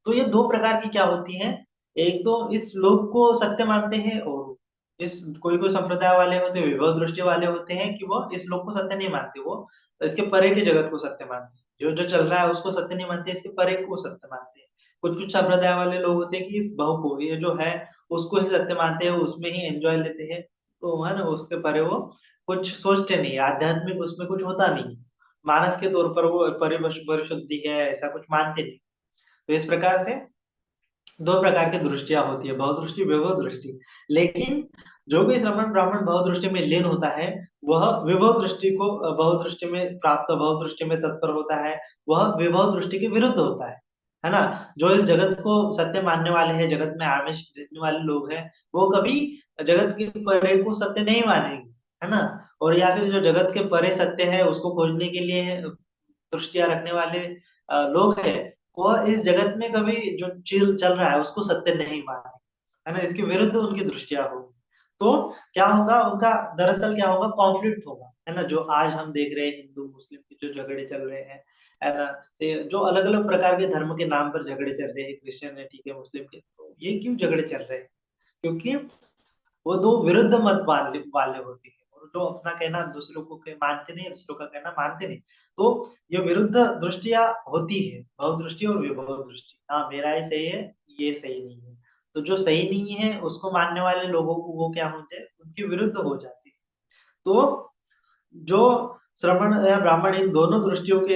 Speaker 1: तो ये दो प्रकार की क्या होती है, एक तो इस लोक को सत्य मानते हैं, और इस कोई कोई संप्रदाय वाले होते हैं, विभव दृष्टि वाले होते हैं कि वो इस लोक को सत्य नहीं मानते, वो इसके परे के जगत को सत्य मानते हैं। जो जो चल रहा है उसको सत्य नहीं मानते, इसके परे को सत्य मानते हैं। कुछ कुछ संप्रदाय वाले लोग होते हैं कि इस भाव को, ये जो है, उसको ही सत्य मानते हैं, उसमें ही एंजॉय लेते हैं। तो है ना, उसके परे वो कुछ सोचते नहीं, आध्यात्मिक उसमें कुछ होता नहीं। मानस के तौर पर वो परिशुद्धि है, ऐसा कुछ मानते नहीं। तो इस प्रकार से दो प्रकार की दृष्टियां होती है, भव दृष्टि, विभव दृष्टि। लेकिन जो भी श्रमण ब्राह्मण भव दृष्टि में लीन होता है, वह विभव दृष्टि को भव दृष्टि में प्राप्त, भव दृष्टि में तत्पर होता है, वह विभव दृष्टि के विरुद्ध होता है ना। जो इस जगत को सत्य मानने वाले हैं, जगत में आमिष जीतने वाले लोग हैं, वो कभी जगत के परे को सत्य नहीं मानेंगे, है ना। और या फिर जो जगत के परे सत्य है उसको खोजने के लिए दृष्टियां रखने वाले लोग हैं, वो इस जगत में कभी जो चीज चल रहा है उसको सत्य नहीं माने, है ना, इसके विरुद्ध उनकी दृष्टियां होगी। तो क्या होगा उनका, दरअसल क्या होगा, कॉन्फ्लिक्ट होगा, है ना। जो आज हम देख रहे हैं हिंदू मुस्लिम के जो झगड़े चल रहे हैं, है ना, जो अलग अलग प्रकार के धर्म के नाम पर झगड़े चल रहे हैं, क्रिश्चियनिटी के, मुस्लिम के, तो ये क्यों झगड़े चल रहे हैं? क्योंकि वो दो विरुद्ध मत वाले वाले होते हैं, और जो अपना कहना दूसरों को मानते नहीं, दूसरों का कहना मानते नहीं। तो ये विरुद्ध दृष्टियां होती है, भव दृष्टि और विभव दृष्टि। हाँ, मेरा ही सही है, ये सही नहीं है। तो जो सही नहीं है उसको मानने वाले लोगों को वो क्या होते हैं, उनके विरुद्ध हो जाते हैं। तो जो श्रमण या ब्राह्मण, इन दोनों दृष्टियों के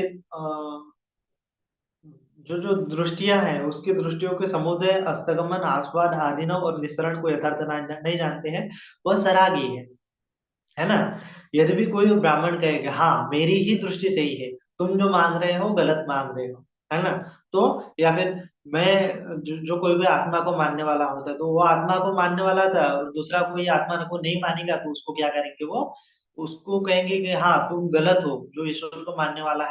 Speaker 1: जो जो दृष्टियां हैं, उसकी दृष्टियों के समुदय, अस्तगमन, आस्वाद, आधीनव और निस्सरण को यथार्थ नहीं जानते हैं, वह सरागी है ना। यदि भी कोई ब्राह्मण कहेगा हाँ मेरी ही दृष्टि सही है, तुम जो मान रहे हो गलत मान रहे हो, है ना। तो या फिर मैं जो कोई भी आत्मा को मानने वाला होता है, तो वो आत्मा को मानने वाला था, और दूसरा कोई आत्मा को नहीं मानेगा, तो उसको क्या करेंगे, वो उसको कहेंगे कि हाँ तुम गलत हो। जो ईश्वर को मानने वाला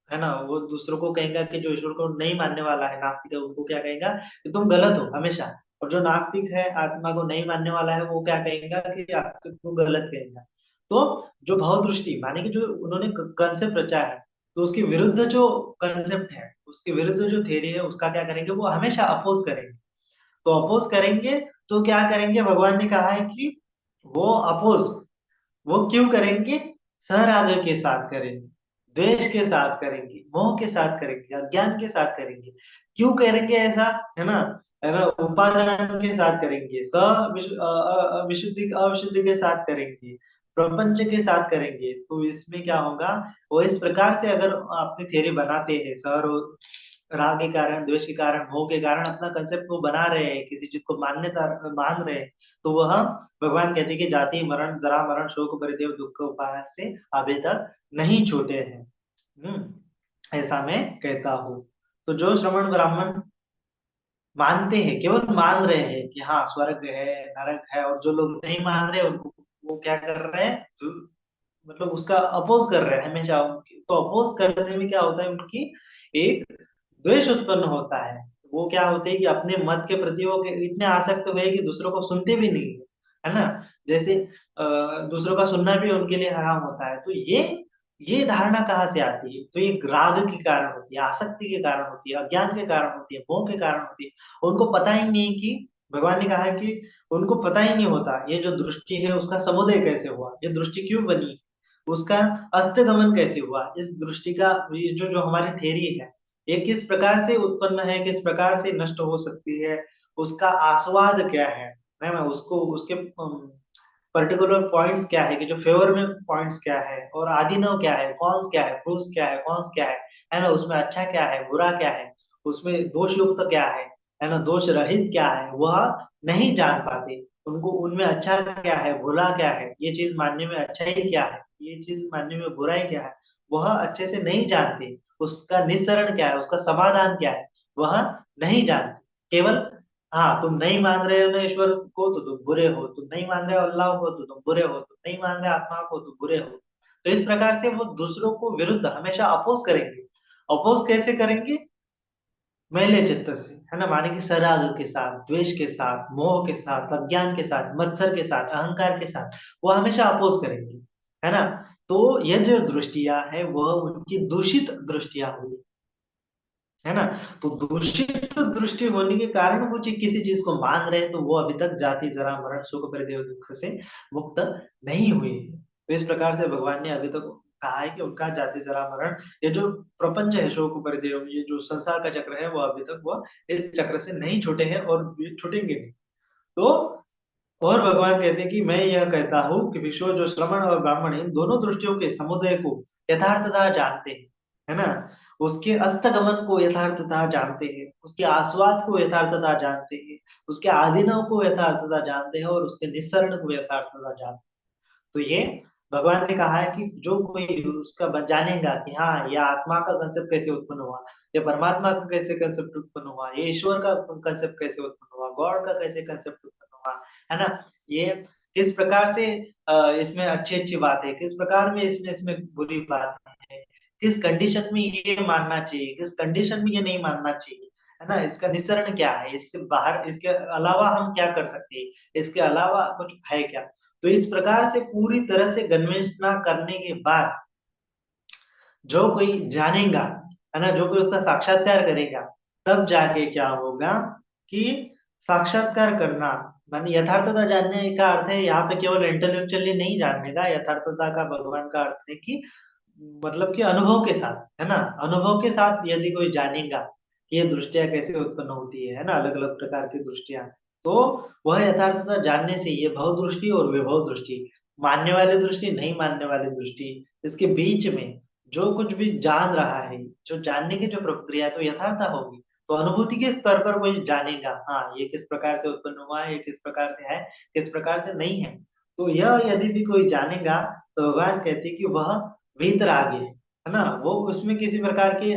Speaker 1: है ना, वो दूसरों को कहेगा कि जो ईश्वर को नहीं मानने वाला है, नास्तिक है, उनको क्या कहेगा कि तुम गलत हो हमेशा, और जो नास्तिक है, आत्मा को नहीं मानने वाला है, वो क्या कहेगा कि अस्तित्व को गलत कहेगा। तो जो भाव दृष्टि माने कि जो उन्होंने कंसेप्ट रचा है, तो उसके विरुद्ध जो कंसेप्ट है, उसके विरुद्ध जो थ्योरी है, उसका क्या करेंगे, वो हमेशा अपोज करेंगे। तो अपोज करेंगे, तो क्या करेंगे, भगवान ने कहा है कि वो अपोज, वो क्यों करेंगे, सहराग के साथ करेंगे, द्वेष के साथ करेंगे, मोह के साथ करेंगे, अज्ञान के साथ करेंगे। क्यों करेंगे ऐसा, है ना, है ना, उपादान के साथ करेंगे, विशुद्धि अविशुद्धि के साथ करेंगे, प्रपंच के साथ करेंगे। तो इसमें क्या होगा, वो इस प्रकार से अगर अपनी थ्योरी बनाते हैं, सर राग के कारण, द्वेष के कारण, मोह के कारण अपना कंसेप्ट को बना रहे हैं, किसी चीज को मान्यता मान रहे हैं, तो वह भगवान कहते हैं कि जाति मरण, जरा मरण, शोक परिदेव दुख उपाय से अभी तक नहीं छूटे हैं। ऐसा मैं कहता हूँ। तो जो श्रमण ब्राह्मण मानते हैं, केवल मान रहे हैं कि हाँ स्वर्ग है, नरक है, और जो लोग नहीं मान रहे उनको, वो क्या कर रहे हैं, मतलब उसका अपोज कर रहे हैं हमेशा उनकी। तो अपोज करने में क्या होता है, उनकी एक द्वेष उत्पन्न होता है। वो क्या होते हैं कि अपने मत के प्रति वो इतने आसक्त हुए कि दूसरों को सुनते भी नहीं है, है ना। जैसे दूसरों का सुनना भी उनके लिए हराम होता है। तो ये धारणा कहाँ से आती है, तो ये राग के कारण होती है, आसक्ति के कारण होती है, अज्ञान के कारण होती है, मोह के कारण होती है। उनको पता ही नहीं कि भगवान ने कहा है कि उनको पता ही नहीं होता ये जो दृष्टि है उसका समुदय कैसे हुआ, ये दृष्टि क्यों बनी, उसका अस्तगमन कैसे हुआ, इस दृष्टि का ये जो जो हमारी थ्योरी है, ये किस प्रकार से उत्पन्न है, किस प्रकार से नष्ट हो सकती है, उसका आस्वाद क्या है ना, उसको उसके पर्टिकुलर पॉइंट्स क्या है, कि जो फेवर में पॉइंट्स क्या है, और आदिनव क्या है, कॉन्स क्या है, प्रोस क्या है, कॉन्स क्या है ना, उसमें अच्छा क्या है, बुरा क्या है, उसमें दोष युक्त क्या है ना, दोष रहित क्या है, वह नहीं जान पाते। उनको उनमें अच्छा क्या है, बुरा क्या है, ये चीज मानने में अच्छा ही क्या है, ये चीज मानने में बुरा ही क्या है, वह अच्छे से नहीं जानते। उसका निस्सरण क्या है, उसका समाधान क्या है, वह नहीं जानते। केवल हाँ, तुम नहीं मान रहे हो ना ईश्वर को तो तुम बुरे हो, तुम नहीं मान रहे हो अल्लाह को तो तुम बुरे हो, तुम नहीं मान रहे आत्मा को तो बुरे हो। तो इस प्रकार से वो दूसरों को विरुद्ध हमेशा अपोज करेंगे। अपोज कैसे करेंगे, मैले चित्त से, है ना, माने कि सराग के साथ, द्वेष के साथ, मोह के साथ, अज्ञान के साथ, मत्सर के साथ, अहंकार के साथ, वो हमेशा अपोज करेंगे, है ना। तो ये जो दृष्टियां है वह उनकी दूषित दृष्टियां हुई, है ना। तो दूषित दृष्टि होने के कारण वो किसी चीज को मान रहे हैं, तो वो अभी तक जाति जरा मरण शोक परिदेव दुख से मुक्त नहीं हुए हैं। तो इस प्रकार से भगवान ने अभी तक कहा है कि उनका जाति जरा मरण, ये जो प्रपंच है, शोक परिदेव, ये जो संसार का चक्र है, वो अभी तक वो इस चक्र से नहीं छूटे हैं और ये छूटेंगे नहीं। तो और भगवान कहते हैं कि मैं यह कहता हूँ कि विश्व जो श्रमण और ब्राह्मण इन दोनों दृष्टियों के समुदय को यथार्थतः जानते हैं, है ना, उसके अस्तगमन को यथार्थतः जानते हैं, उसके आस्वाद को यथार्थतः जानते हैं, उसके आदिनव को यथार्थतः जानते हैं, और उसके निस्सरण को यथार्थतः जानते हैं। तो ये भगवान ने कहा है कि जो कोई उसका जानेगा कि हाँ ये आत्मा का कंसेप्ट कैसे उत्पन्न हुआ, ये परमात्मा का कैसे कंसेप्ट उत्पन्न हुआ, ये ईश्वर का कंसेप्ट कैसे उत्पन्न हुआ, गॉड का कैसे कंसेप्ट उत्पन्न हुआ, है ना, ये किस प्रकार से इसमें अच्छी अच्छी बात है, किस प्रकार में इसमें इसमें बुरी बात है, किस कंडीशन में ये मानना चाहिए, किस कंडीशन में ये नहीं मानना चाहिए, है ना, इसका निस्सरण क्या है, इससे बाहर, इसके अलावा हम क्या कर सकते हैं, इसके अलावा कुछ है क्या। तो इस प्रकार से पूरी तरह से गवेषणा करने के बाद जो कोई जानेगा, है ना, जो कोई उसका साक्षात्कार करेगा, तब जाके क्या होगा कि साक्षात्कार करना माने यथार्थता जानने का अर्थ है यहाँ पे केवल इंटेलेक्चुअली नहीं जानने का, यथार्थता का भगवान का अर्थ है कि मतलब कि अनुभव के साथ, है ना, अनुभव के साथ यदि कोई जानेगा कि ये दृष्टियां कैसे उत्पन्न होती है ना, अलग अलग प्रकार की दृष्टियां, तो वह यथार्थता जानने से ये भव दृष्टि और विभव दृष्टि, मानने वाली दृष्टि, नहीं मानने वाली दृष्टि, इसके बीच में जो कुछ भी जान रहा है, जो जानने की जो प्रक्रिया है, तो यथार्थता होगी। तो अनुभूति के स्तर पर कोई जानेगा, हाँ ये किस प्रकार से उत्पन्न हुआ है, ये किस प्रकार से है, किस प्रकार से नहीं है। तो यह यदि भी कोई जानेगा, तो भगवान कहते हैं कि वह वीतरागी है ना, वो उसमें किसी प्रकार की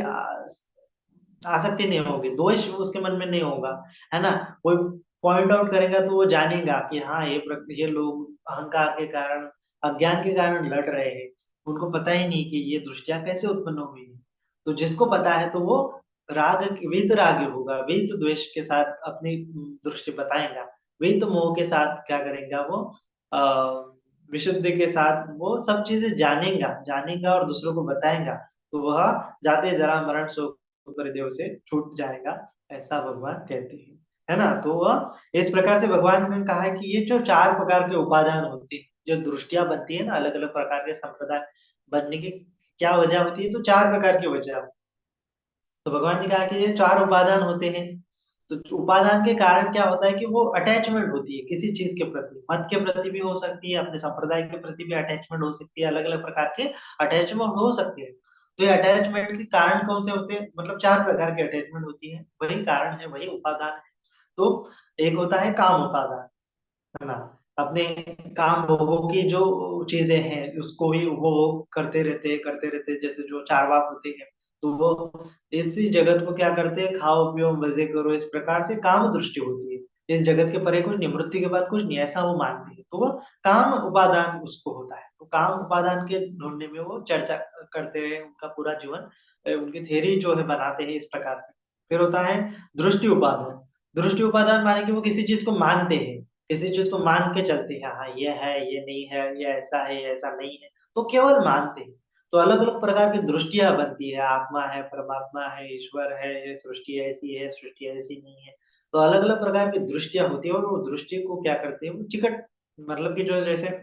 Speaker 1: आसक्ति नहीं होगी, दोष उसके मन में नहीं होगा, है ना। कोई पॉइंट आउट करेगा तो वो जानेगा कि हाँ ये लोग अहंकार के कारण, अज्ञान के कारण लड़ रहे हैं, उनको पता ही नहीं कि ये दृष्टियां कैसे उत्पन्न हुई है। तो जिसको पता है तो वो राग वित राग होगा, वित द्वेष के साथ अपनी दृष्टि बताएगा, वित मोह के साथ क्या करेगा वो, विशुद्धि के साथ वो सब चीजें जानेगा, जानेगा और दूसरों को बताएगा, तो वह जाते जरा मरण शोक परिदेव से छूट जाएगा, ऐसा भगवान कहते हैं, है ना। तो वह इस प्रकार से भगवान ने कहा है कि ये जो चार प्रकार के उपादान होते हैं, जो दृष्टियां बनती है ना अलग अलग प्रकार के संप्रदाय बनने की क्या वजह होती है, तो चार प्रकार की वजह। तो भगवान ने कहा कि ये चार उपादान होते हैं। तो उपादान के कारण क्या होता है कि वो अटैचमेंट होती है किसी चीज के प्रति, मत के प्रति भी हो सकती है, अपने संप्रदाय के प्रति भी अटैचमेंट हो सकती है, अलग अलग प्रकार के अटैचमेंट हो सकते हैं। तो ये अटैचमेंट के कारण कौन से होते हैं, मतलब चार प्रकार के अटैचमेंट होती है, वही कारण है, वही उपादान है। तो एक होता है काम उपादान, है ना, अपने काम भोगों की जो चीजें हैं उसको ही वो करते रहते, जैसे जो चारवाक होते हैं, तो वो इसी जगत को क्या करते हैं, खाओ पियो मजे करो, इस प्रकार से काम दृष्टि होती है, इस जगत के परे कुछ नहीं, मृत्यु के बाद कुछ नहीं, ऐसा वो मानते हैं, तो वो काम उपादान उसको होता है। तो काम उपादान के ढूंढने में वो चर्चा करते हैं, उनका पूरा जीवन उनकी थ्योरी जो है बनाते हैं इस प्रकार से। फिर होता है दृष्टि उपादान। दृष्टि उपादान माने कि वो किसी चीज को मानते हैं, किसी चीज को मान के चलते हैं, हाँ ये है ये नहीं है, ये ऐसा है ये ऐसा नहीं है, तो केवल मानते हैं। तो अलग अलग प्रकार की दृष्टियां बनती है, आत्मा है, परमात्मा है, ईश्वर है, ये सृष्टि ऐसी है, सृष्टि ऐसी नहीं है। तो अलग अलग प्रकार की दृष्टियां होती है, और वो दृष्टि को क्या करते हैं वो चिकट, मतलब कि जो जैसे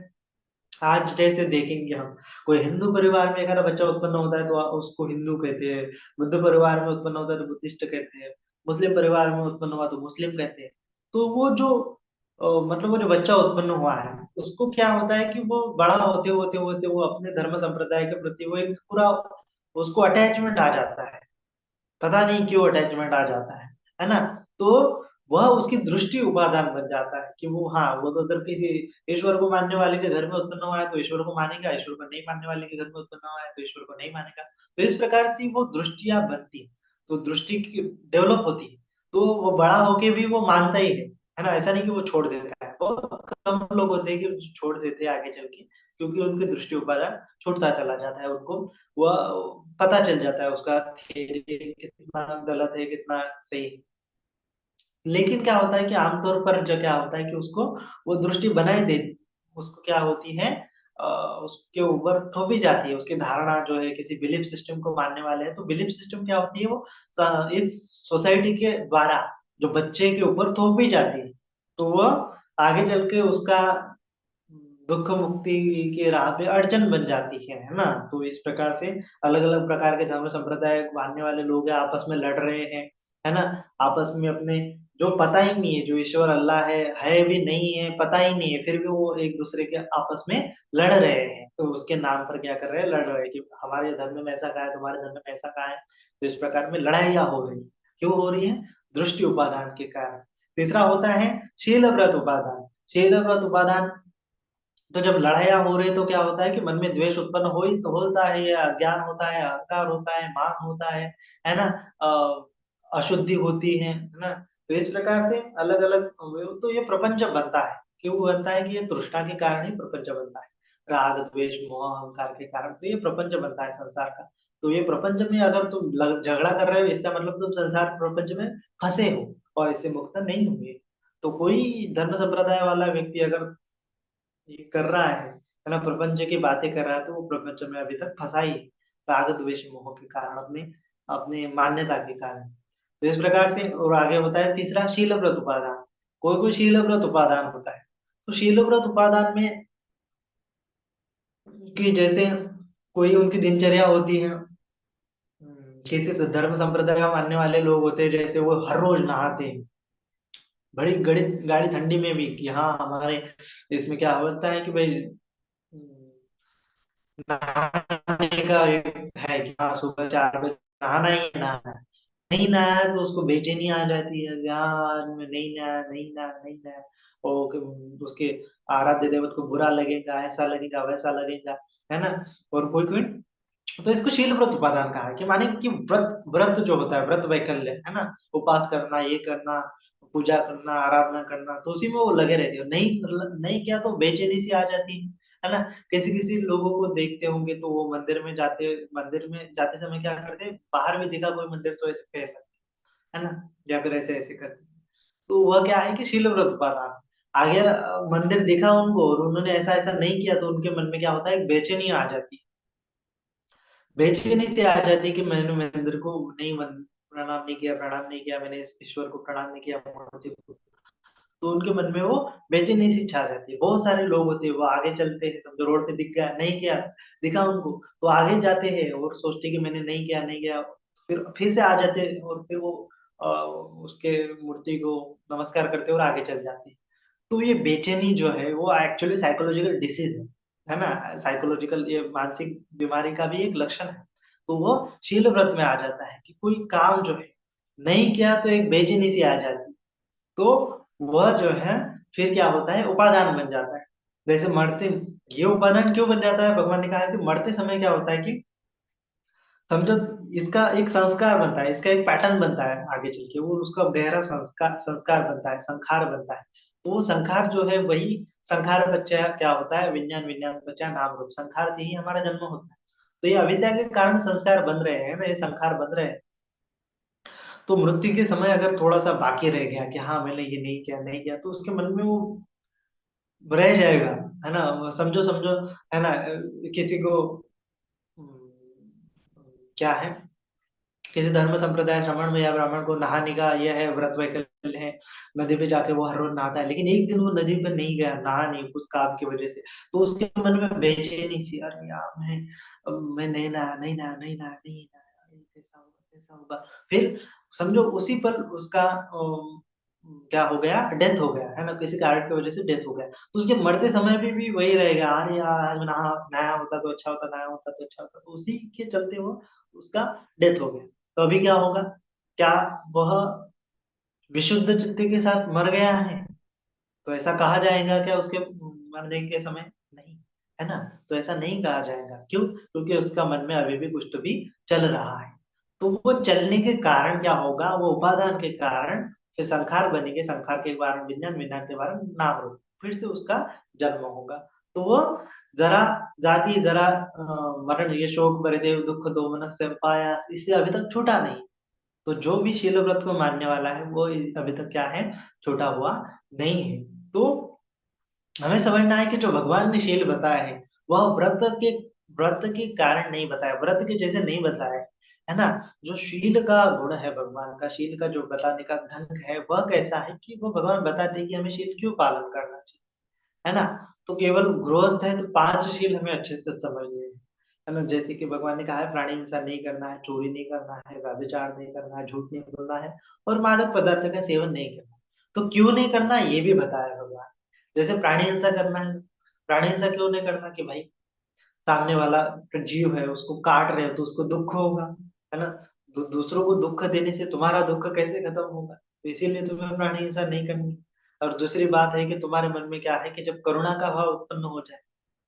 Speaker 1: आज जैसे देखेंगे हम, कोई हिंदू परिवार में अगर बच्चा उत्पन्न होता है तो उसको हिंदू कहते हैं, बुद्ध परिवार में उत्पन्न होता है तो बुद्धिस्ट कहते हैं, मुस्लिम परिवार में उत्पन्न हुआ तो मुस्लिम कहते हैं। तो वो जो मतलब वो जो बच्चा उत्पन्न हुआ है उसको क्या होता है कि वो बड़ा होते होते होते वो अपने धर्म संप्रदाय के प्रति वो एक पूरा उसको अटैचमेंट आ जाता है, पता नहीं क्यों अटैचमेंट आ जाता है ना। तो वह उसकी दृष्टि उपादान बन जाता है कि वो, हाँ वो तो उधर किसी ईश्वर को मानने वाले के घर में उत्पन्न हुआ है तो ईश्वर को मानेगा, ईश्वर को नहीं मानने वाले के घर में उत्पन्न हुआ है तो ईश्वर को नहीं मानेगा। तो इस प्रकार से वो दृष्टियां बनती हैं, तो दृष्टि की डेवलप होती है, तो वो बड़ा होके भी वो मानता ही है ना, ऐसा नहीं कि वो छोड़ देता है, बहुत कम लोग होते हैं कि छोड़ देते हैं आगे चल के, क्योंकि उनकी दृष्टि उपादान छूटता चला जाता है, उनको वह पता चल जाता है उसका थ्योरी कितना गलत है कितना सही है। लेकिन क्या होता है कि आमतौर पर जो क्या होता है कि उसको वो दृष्टि बनाए दे, उसको क्या होती है, अ, उसके ऊपर थोपी जाती है, उसकी धारणा जो है किसी बिलीफ सिस्टम को मानने वाले हैं तो बिलीफ सिस्टम क्या होती है वो इस सोसाइटी के द्वारा जो बच्चे के ऊपर थोपी जाती है, तो वह आगे चल के उसका दुख मुक्ति के राह पे अड़चन बन जाती है ना। तो इस प्रकार से अलग अलग प्रकार के धर्म संप्रदाय मानने वाले लोग हैं आपस में लड़ रहे हैं, है ना, आपस में अपने जो पता ही नहीं है, जो ईश्वर अल्लाह है भी नहीं है, पता ही नहीं है, फिर भी वो एक दूसरे के आपस में लड़ रहे हैं, तो उसके नाम पर क्या कर रहे हैं, लड़ रहे हैं कि हमारे धर्म में ऐसा कहा है, तुम्हारे धर्म में ऐसा कहा है, तो इस प्रकार में लड़ाइयाँ हो रही है। क्यों हो रही है, दृष्टि उपादान के कारण। तीसरा होता है शील व्रत उपादान। शील व्रत उपादान, तो जब लड़ाइयाँ हो रही तो क्या होता है कि मन में द्वेष उत्पन्न हो ही होता है, या अज्ञान होता है, अहंकार होता है, मान होता है ना, अशुद्धि होती है ना। तो इस प्रकार से अलग अलग, तो ये प्रपंच बनता है, क्यों बनता है कि ये तृष्णा के कारण ही प्रपंच बनता है, राग द्वेष मोह अहंकार के कारण, तो ये प्रपंच बनता है संसार का। तो ये प्रपंच में अगर तुम झगड़ा कर रहे हो इसका मतलब तुम संसार प्रपंच में फंसे हो और इससे मुक्त नहीं हुए। तो कोई धर्म संप्रदाय वाला व्यक्ति अगर ये कर रहा है ना, प्रपंच की बातें कर रहा है, तो वो प्रपंच में अभी तक फंसा ही है, राग द्वेष मोह के कारण, अपने अपने मान्यता के कारण। तो इस प्रकार से, और आगे होता है तीसरा शील व्रत उपादान। कोई कोई शील व्रत उपादान होता है, तो शील व्रत उपादान में कि जैसे कोई उनकी दिनचर्या होती है, किसी से धर्म संप्रदाय मानने वाले लोग होते हैं, जैसे वो हर रोज नहाते हैं, बड़ी गड़ी गाड़ी ठंडी में भी, कि हाँ हमारे इसमें क्या होता है कि भाई नहाने का एक है कि हाँ सुबह 4 बजे नहाना ही है, नहाना है। नहीं नहाया तो उसको बेचैनी आ जाती है, यार मैं नहीं नहाया नहीं नहाया नहीं नहाया, और उसके आराध्य देवत को बुरा लगेगा, ऐसा लगेगा वैसा लगेगा, है ना। और कोई कोई, तो इसको शील व्रत उपादान कहा है, कि माने कि व्रत व्रत जो होता है, व्रत वैकल्य, है ना, उपास करना, ये करना, पूजा करना, आराधना करना, तो उसी में वो लगे रहते हो, नहीं नहीं किया तो बेचैनी सी आ जाती है, है ना। किसी किसी लोगों को देखते होंगे तो वो मंदिर में जाते समय क्या करते हैं, बाहर भी दिखा कोई मंदिर तो ऐसे पैर रखते हैं, है ना, या फिर ऐसे ऐसे करते हैं। तो वह क्या है कि शील व्रत बना, आगे मंदिर दिखा उनको और उन्होंने ऐसा ऐसा नहीं किया, तो उनके मन में क्या होता है, एक बेचैनी आ जाती है। बेचैनी से आ जाती है कि मैंने मंदिर को नहीं प्रणाम नहीं किया, मैंने इस ईश्वर को प्रणाम नहीं किया, मूर्ति को। तो उनके मन में वो बेचैनी सी छा जाती है। बहुत सारे लोग होते हैं वो आगे चलते हैं, समझो रोड पे दिख गया, नहीं किया, दिखा उनको तो आगे जाते हैं और सोचते हैं कि मैंने नहीं किया, फिर से आ जाते हैं और फिर वो उसके मूर्ति को नमस्कार करते हैं और आगे चल जाते हैं। तो ये बेचैनी जो है वो एक्चुअली साइकोलॉजिकल डिसीज है ना, साइकोलॉजिकल ये मानसिक बीमारी का भी एक लक्षण है। तो वो शील व्रत में आ जाता है कि कोई काम जो है नहीं किया तो एक बेचैनी सी आ जाती है। तो वह जो है फिर क्या होता है, उपादान बन जाता है। जैसे मरते, ये उपादान क्यों बन जाता है, भगवान ने कहा कि मरते समय क्या होता है कि समझो इसका एक संस्कार बनता है, इसका एक पैटर्न बनता है आगे चल के, वो उसका गहरा संस्कार संस्कार बनता है, संखार बनता है। तो वो संखार जो है वही संखार बच्चा क्या होता है, विज्ञान विज्ञान बच्चा नाम रूप, संखार से ही हमारा जन्म होता है। तो ये अविद्या के कारण संस्कार बन रहे हैं ना, ये संखार बन रहे हैं। तो मृत्यु के समय अगर थोड़ा सा बाकी रह गया कि हाँ मैंने ये नहीं किया, तो उसके मन में वो रह जाएगा, है ना। समझो समझो, है ना, किसी को क्या है, किसी धर्म संप्रदाय श्रमण में या ब्राह्मण को नहाने का यह है, व्रत वैकल्य है, नदी पे जाके वो हर रोज नहाता है, लेकिन एक दिन वो नदी पे नहीं गया, नहा नहीं कुछ काम की वजह से, तो उसके मन में बेचैनी सी, अरे यार मैं नहीं नहाया कैसा होगा। फिर समझो उसी पर उसका क्या हो गया, डेथ हो गया, है ना, किसी कारण की वजह से डेथ हो गया। तो उसके मरते समय भी वही रहेगा, अरे यार आज मैं नहाया होता तो अच्छा होता, नहाया होता तो अच्छा होता, तो उसी के चलते वो उसका डेथ हो गया। तो अभी क्या होगा, क्या वह विशुद्ध चित्त के साथ मर गया है, तो ऐसा कहा जाएगा क्या उसके मरने के समय, नहीं, है ना। तो ऐसा नहीं कहा जाएगा, क्यों, क्योंकि उसका मन में अभी भी कुछ तो भी चल रहा है। तो वो चलने के कारण क्या होगा, वो उपादान के कारण फिर संखार बनेंगे, संखार के कारण विज्ञान, विज्ञान के कारण नाम रूप, फिर से उसका जन्म होगा। तो वो जरा जाति जरा मरण ये शोक परिदेव दुख दोमनस्य पाया, इससे अभी तक छूटा नहीं। तो जो भी शील व्रत को मानने वाला है वो अभी तक क्या है, छूटा हुआ नहीं है। तो हमें समझना है कि जो भगवान ने शील बताया है वह व्रत के कारण नहीं बताया, व्रत के जैसे नहीं बताया है ना। जो शील का गुण है भगवान का, शील का जो बताने का ढंग है वह कैसा है कि वो भगवान बताते हैं कि हमें शील क्यों पालन करना चाहिए, है ना। तो केवल गृहस्थ है तो 5 शील हमें अच्छे से समझने हैं, है ना। जैसे कि भगवान ने कहा है प्राणी हिंसा नहीं करना है, चोरी नहीं करना है, व्यभिचार नहीं करना है, झूठ नहीं बोलना है और मादक पदार्थ का सेवन नहीं करना। तो क्यों नहीं करना ये भी बताया भगवान। जैसे प्राणी हिंसा करना है, प्राणी हिंसा क्यों नहीं करना कि भाई सामने वाला जीव है उसको काट रहे हो तो उसको दुख होगा, है ना। दूसरों को दुख देने से तुम्हारा दुख कैसे खत्म होगा, तो इसीलिए तुम्हें प्राणी हिंसा नहीं करनी। और दूसरी बात है कि तुम्हारे मन में क्या है कि जब करुणा का भाव उत्पन्न हो जाए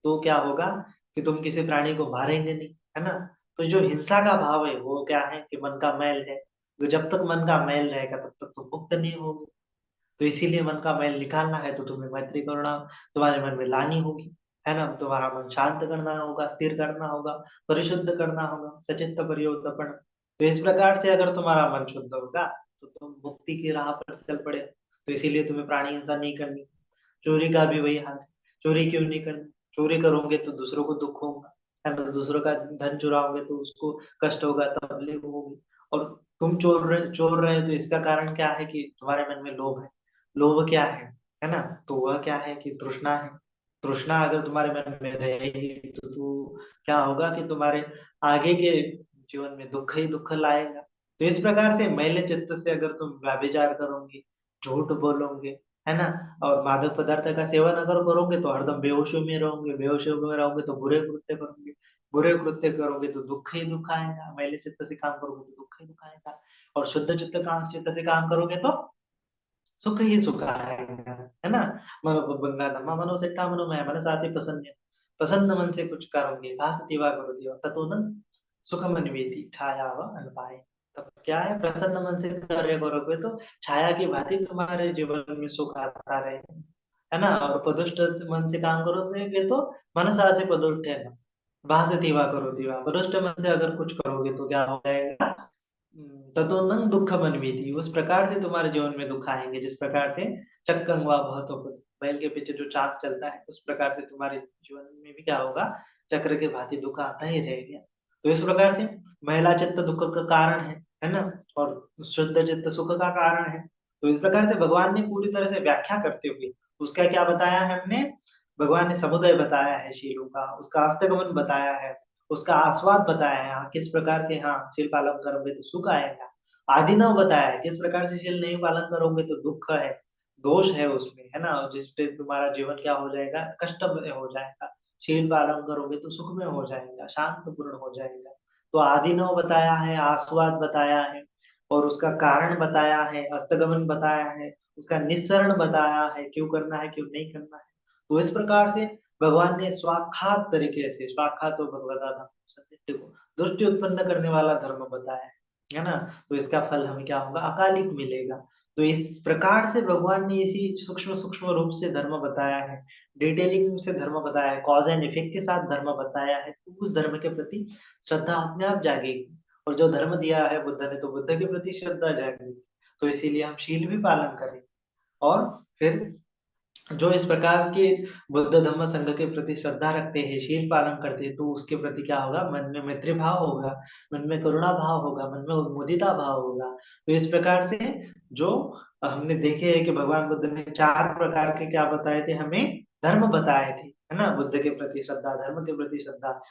Speaker 1: तो क्या होगा कि तुम किसी प्राणी को मारेंगे नहीं, है ना। तो जो हिंसा का भाव है वो क्या है कि मन का मैल है, तो जब तक मन का मैल रहेगा तब तक तुम मुक्त नहीं होगे। तो इसीलिए मन का मैल निकालना है तो तुम्हें मैत्री करुणा तुम्हारे मन में लानी होगी, है ना। तुम्हारा मन शांत करना होगा, स्थिर करना होगा, परिशुद्ध करना होगा, सचित्त परियोतपन। तो इस प्रकार से अगर तुम्हारा मन शुद्ध होगा तो तुम मुक्ति की राह पर चल पड़े। तो इसीलिए तुम्हें प्राणी हिंसा नहीं करनी। चोरी का भी वही हाल है, चोरी क्यों नहीं करनी, चोरी करोगे तो दूसरों को दुख होगा, है ना, दूसरों का धन चुराओगे तो उसको कष्ट होगा, तकलीफ होगी। और तुम चोर रहे तो इसका कारण क्या है कि तुम्हारे मन में लोभ है। लोभ क्या है ना, तो वह क्या है कि तृष्णा है। तृष्णा अगर तुम्हारे मन में रहेगी तो तू क्या होगा कि तुम्हारे आगे के जीवन में दुख ही दुख लाएगा। तो इस प्रकार से मैले चित्त से अगर तुम व्यभिचार करोगे, झूठ बोलोगे, है ना, और मादक पदार्थ का सेवन अगर करोगे तो हरदम बेहोशी में रहोगे, बेहोशी में रहोगे तो बुरे कृत्य करोगे, बुरे कृत्य करोगे तो दुख ही दुख आएगा, मैले चित्त से काम करोगे तो दुख ही दुख आएगा। और शुद्ध चित्त से काम करोगे तो सुख ही सुख आएगा, है ना। बंगा धम्मा मनो सेट्टा मनो मैं मन साथी प्रसन्न, प्रसन्न मन से कुछ करोगे भासति वा करोति वा ततो न सुखम अन्वेति छाया व अनपाय। तब क्या है, प्रसन्न मन से कार्य करोगे तो छाया की भांति तुम्हारे जीवन में सुख आता रहेगा, है ना। और पदुष्ट मन से काम करोगे तो मनसा से पदुष्ट है ना, भासतीवा करोतीवा, पदुष्ट मन से अगर कुछ करोगे तो क्या हो जाएगा, तदोन्नंग दुःख मनवीति, उस प्रकार से तुम्हारे जीवन में दुख आएंगे जिस प्रकार से चक्कं वा बहुत बैल के पीछे जो चाक चलता है उस प्रकार से तुम्हारे जीवन में भी क्या होगा, चक्र के भांति दुख आता ही रहेगा। तो इस प्रकार से महिला चित्त दुख का कारण है ना, और शुद्ध चित्त सुख का कारण है। तो इस प्रकार से भगवान ने पूरी तरह से व्याख्या करते हुए उसका क्या बताया है हमने, भगवान ने समुदय बताया है शीलों का, उसका अस्तगमन बताया है, उसका आस्वाद बताया है, हाँ किस प्रकार से हाँ शील पालन करोगे तो सुख आएगा। आदिनव बताया है किस प्रकार से शील नहीं पालन करोगे तो दुख है, दोष है उसमें, है ना, जिसपे तुम्हारा जीवन क्या हो जाएगा, कष्ट में हो जाएगा। शील पालन करोगे तो सुख में हो जाएगा, शांतपूर्ण हो जाएगा। तो आदिनव बताया है, आस्वाद बताया है, और उसका कारण बताया है, अस्तगमन बताया है, उसका निस्सरण बताया है, क्यों करना है क्यों नहीं करना है। तो इस प्रकार से भगवान ने स्वाक्षात तरीके से, स्वाक्षात तो भगवता धर्म सत्य को दृष्टि उत्पन्न करने वाला धर्म बताया है ना। तो इसका फल हमें क्या होगा, अकालिक मिलेगा। तो इस प्रकार से भगवान ने इसी सूक्ष्म सूक्ष्म रूप से धर्म बताया है, डिटेलिंग से धर्म बताया है, कॉज एंड इफेक्ट के साथ धर्म बताया है, तो उस धर्म के प्रति श्रद्धा अपने आप जागेगी। और जो धर्म दिया है बुद्ध ने, तो बुद्ध के प्रति श्रद्धा जागेगी। तो इसीलिए हम शील भी पालन करें। और फिर जो इस प्रकार के बुद्ध धम्म संघ के प्रति श्रद्धा रखते हैं, शील पालन करते हैं, तो उसके प्रति क्या होगा, मन में मैत्री भाव होगा, मन में करुणा भाव होगा, मन में मुदिता भाव होगा। तो इस प्रकार से जो हमने देखे है कि भगवान बुद्ध ने 4 प्रकार के क्या बताए थे हमें, धर्म बताए थे, है ना। बुद्ध के प्रति श्रद्धा, धर्म के प्रति श्रद्धा,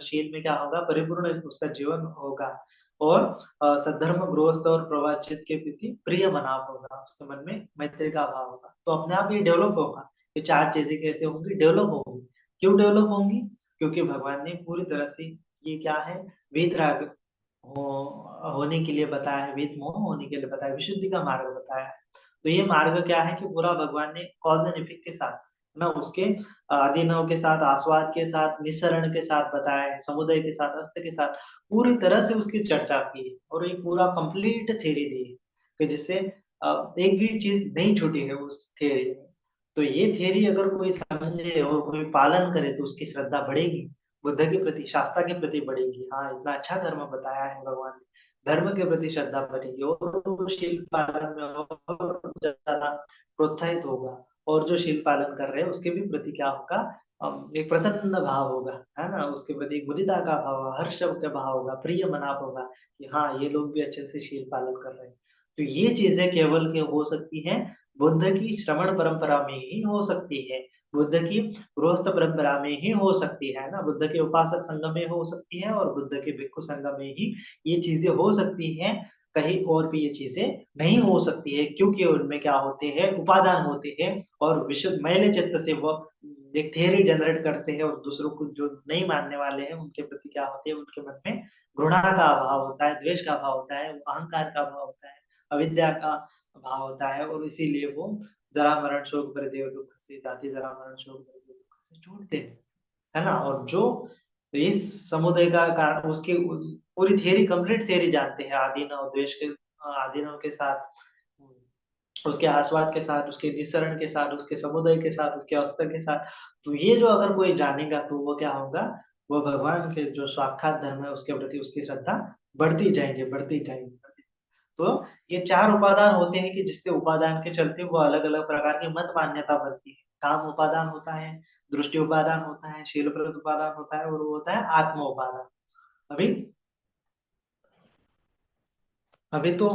Speaker 1: शील में क्या होगा, परिपूर्ण उसका जीवन होगा। और सद्धर्म गृहस्थ और प्रवाचित के प्रति प्रिय मनाव होगा, उसके मन में मैत्री का भाव होगा, तो अपने आप ये डेवलप होगा। ये 4 चीजें कैसे होंगी, डेवलप होंगी। क्यों डेवलप होंगी, क्योंकि भगवान ने पूरी तरह से ये क्या है, वीतराग होने के लिए बताया है, वीत मोह होने के लिए बताया, विशुद्धि का मार्ग बताया है। तो ये मार्ग क्या है कि पूरा भगवान ने कॉज एंड इफेक्ट के साथ ना, उसके आदिनव के साथ, आस्वाद के साथ, निस्सरण के साथ बताया है, समुदय के साथ, अस्त के साथ पूरी तरह से उसकी चर्चा की है। और एक पूरा कंप्लीट थ्योरी दी है कि जिससे एक भी चीज नहीं छूटी है उस थ्योरी में। तो ये थ्योरी अगर कोई समझे और कोई पालन करे तो उसकी श्रद्धा बढ़ेगी, बुद्ध के प्रति, शास्त्रा के प्रति बढ़ेगी। हाँ इतना अच्छा धर्म बताया है भगवान ने, धर्म के प्रति श्रद्धा बढ़ेगी, और वो शील पालन में और ज्यादा प्रोत्साहित होगा। और जो शील पालन कर रहे हैं उसके भी प्रति क्या होगा, एक प्रसन्न भाव होगा, है ना, उसके प्रति एक मुदिता का भाव, हर्ष का भाव होगा, प्रिय मनाप होगा कि हाँ ये लोग भी अच्छे से शील पालन कर रहे हैं। तो ये चीजें केवल के हो सकती हैं बुद्ध की श्रवण परंपरा में ही हो सकती है, बुद्ध की गृहस्थ परंपरा में ही हो सकती है ना, बुद्ध के उपासक संघ में हो सकती है, और बुद्ध के भिक्षु संघ में ही ये चीजें हो सकती हैं। कहीं और भी ये चीजें नहीं हो सकती है, क्योंकि उनमें क्या होते हैं, उपादान होते हैं, और विशुद्ध मैले चित्त से वो एक थियरी जनरेट करते हैं, और दूसरों को जो नहीं मानने वाले हैं उनके प्रति क्या होते हैं, उनके मन में घृणा का अभाव होता है, द्वेष का भाव होता है, अहंकार का भाव होता है, अविद्या का भाव होता है, और इसीलिए वो जरा मरण शोक परिदेव दुख से, जाति जरा मरण शोक परिदेव दुख से छूटते हैं, है ना। और जो इस समुदाय का कारण उसकी पूरी थियरी, कंप्लीट थियरी जानते हैं, आदिनव द्वेष के, आदिनव के साथ, उसके आस्वाद के साथ, उसके निस्सरण के साथ, उसके समुदय के साथ, उसके अस्त्र के साथ, तो ये जो अगर कोई जानेगा तो वो क्या होगा, वो भगवान के जो साक्षात धर्म है उसके प्रति उसकी श्रद्धा बढ़ती जाएंगे, बढ़ती जाएंगे। तो ये 4 उपादान होते हैं कि जिससे उपादान के चलते वो अलग अलग प्रकार की मत मान्यता बनती है। काम उपादान होता है, दृष्टि उपादान होता है, शीलप्रद उपादान होता है, और वो होता है आत्म उपादान। अभी अभी तो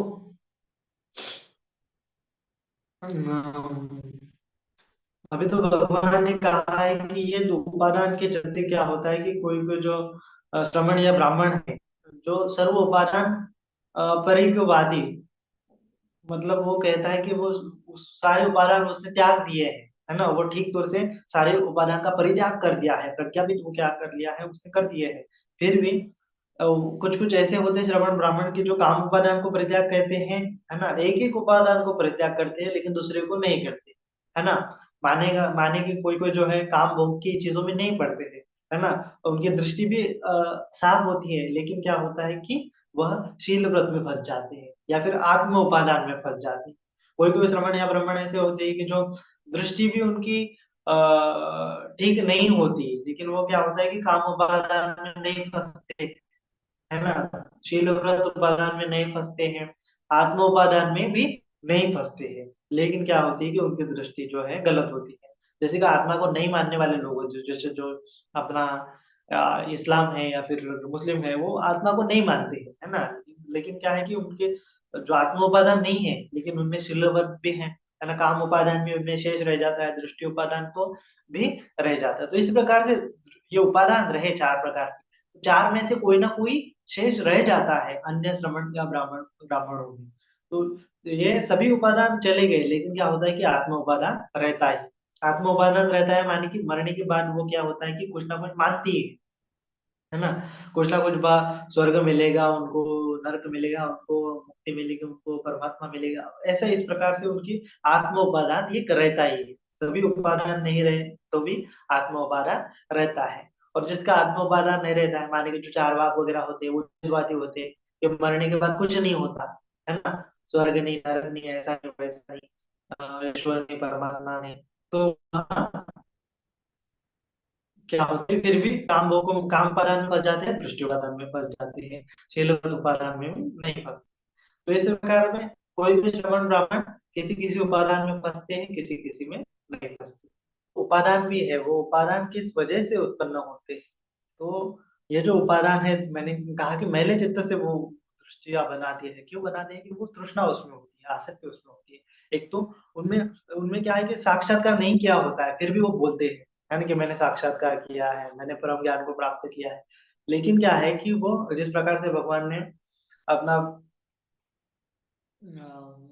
Speaker 1: अभी तो भगवान ने कहा है कि ये जो उपादान के चलते क्या होता है कि कोई कोई जो श्रमण या ब्राह्मण है, जो सर्व उपादान परिकवादी, मतलब वो कहता है कि वो उस सारे उपादान उसने त्याग दिए हैं, है ना, वो ठीक तौर से सारे उपादान का परित्याग कर दिया है, प्रज्ञापित वो क्या कर लिया है, उसने कर दिए है। फिर भी कुछ कुछ ऐसे होते हैं श्रवण ब्राह्मण की जो काम उपादान को परित्याग कहते हैं, है ना, एक एक उपादान को परित्याग करते हैं लेकिन दूसरे को नहीं करते, है ना। माने कि कोई कोई जो है काम भोग की चीजों में नहीं पड़ते थे, है ना, उनकी दृष्टि भी साफ होती है, लेकिन क्या होता है कि वह शील व्रत में फंस जाते हैं या फिर आत्म उपादान में फंस जाते हैं। कोई कोई श्रवण या ब्राह्मण ऐसे होते हैं कि जो दृष्टि भी उनकी ठीक नहीं होती, लेकिन वो क्या होता है कि काम उपादान में नहीं फंसते, है ना, शील व्रत उपादान में नहीं फंसते हैं, आत्म उपादान में भी नहीं फंसते हैं, लेकिन क्या होती है कि उनकी दृष्टि जो है गलत होती है। जैसे कि आत्मा को नहीं मानने वाले लोग हैं, जैसे जो अपना इस्लाम है या फिर मुस्लिम है, वो आत्मा को नहीं मानते हैं, है ना, लेकिन क्या है कि उनके जो आत्म उपादान नहीं है, लेकिन उनमें शील व्रत भी है ना, काम उपादान भी उनमें शेष रह जाता है, दृष्टि उपादान तो भी रह जाता है। तो इस प्रकार से ये उपादान रहे चार प्रकार के, तो चार में से कोई ना कोई शेष रह जाता है अन्य श्रमण या ब्राह्मणों में। तो ये सभी उपादान चले गए, लेकिन क्या होता है कि आत्म उपादान रहता है। आत्म उपादान रहता है माने कि मरने के बाद वो क्या होता है कि कुछ ना कुछ मानती है ना, कुछ ना कुछ स्वर्ग मिलेगा उनको, नरक मिलेगा उनको, मुक्ति मिलेगी उनको, परमात्मा मिलेगा, ऐसा इस प्रकार से उनकी आत्म उपादान ये रहता ही है। सभी उपादान नहीं रहे तो भी आत्म उपादान रहता है। और जिसका आत्म उपादान नहीं रहता है, माने कि जो चार वाक वगैरह होते हैं वो जज्बाती होते हैं कि मरने के बाद कुछ नहीं होता, है ना, स्वर्ग नहीं, नरक नहीं, ऐसा नहीं वैसा नहीं, ईश्वर नहीं, परमात्मा नहीं। तो हाँ, क्या होते हैं फिर भी काम भोग को काम उपादान में फंस जाते हैं, दृष्टि उपादान में फंस जाते हैं, शील उपादान में नहीं फंसते। तो इस प्रकार में कोई भी श्रवण ब्राह्मण किसी किसी उपादान में फंसते हैं, किसी किसी में नहीं फंसते। उपादान भी है, वो उपादान किस वजह से उत्पन्न होते हैं। तो ये जो उपादान है, मैंने कहा कि मैले चित्त से वो दृष्टियां बनाती है, क्यों बनाते हैं कि वो तृष्णा उसमें होती है, आसक्ति उसमें होती है। एक तो उनमें उनमें क्या है कि साक्षात्कार नहीं किया होता है, फिर भी वो बोलते हैं, है ना, कि मैंने साक्षात्कार किया है, मैंने परम ज्ञान को प्राप्त किया है। लेकिन क्या है कि वो जिस प्रकार से भगवान ने अपना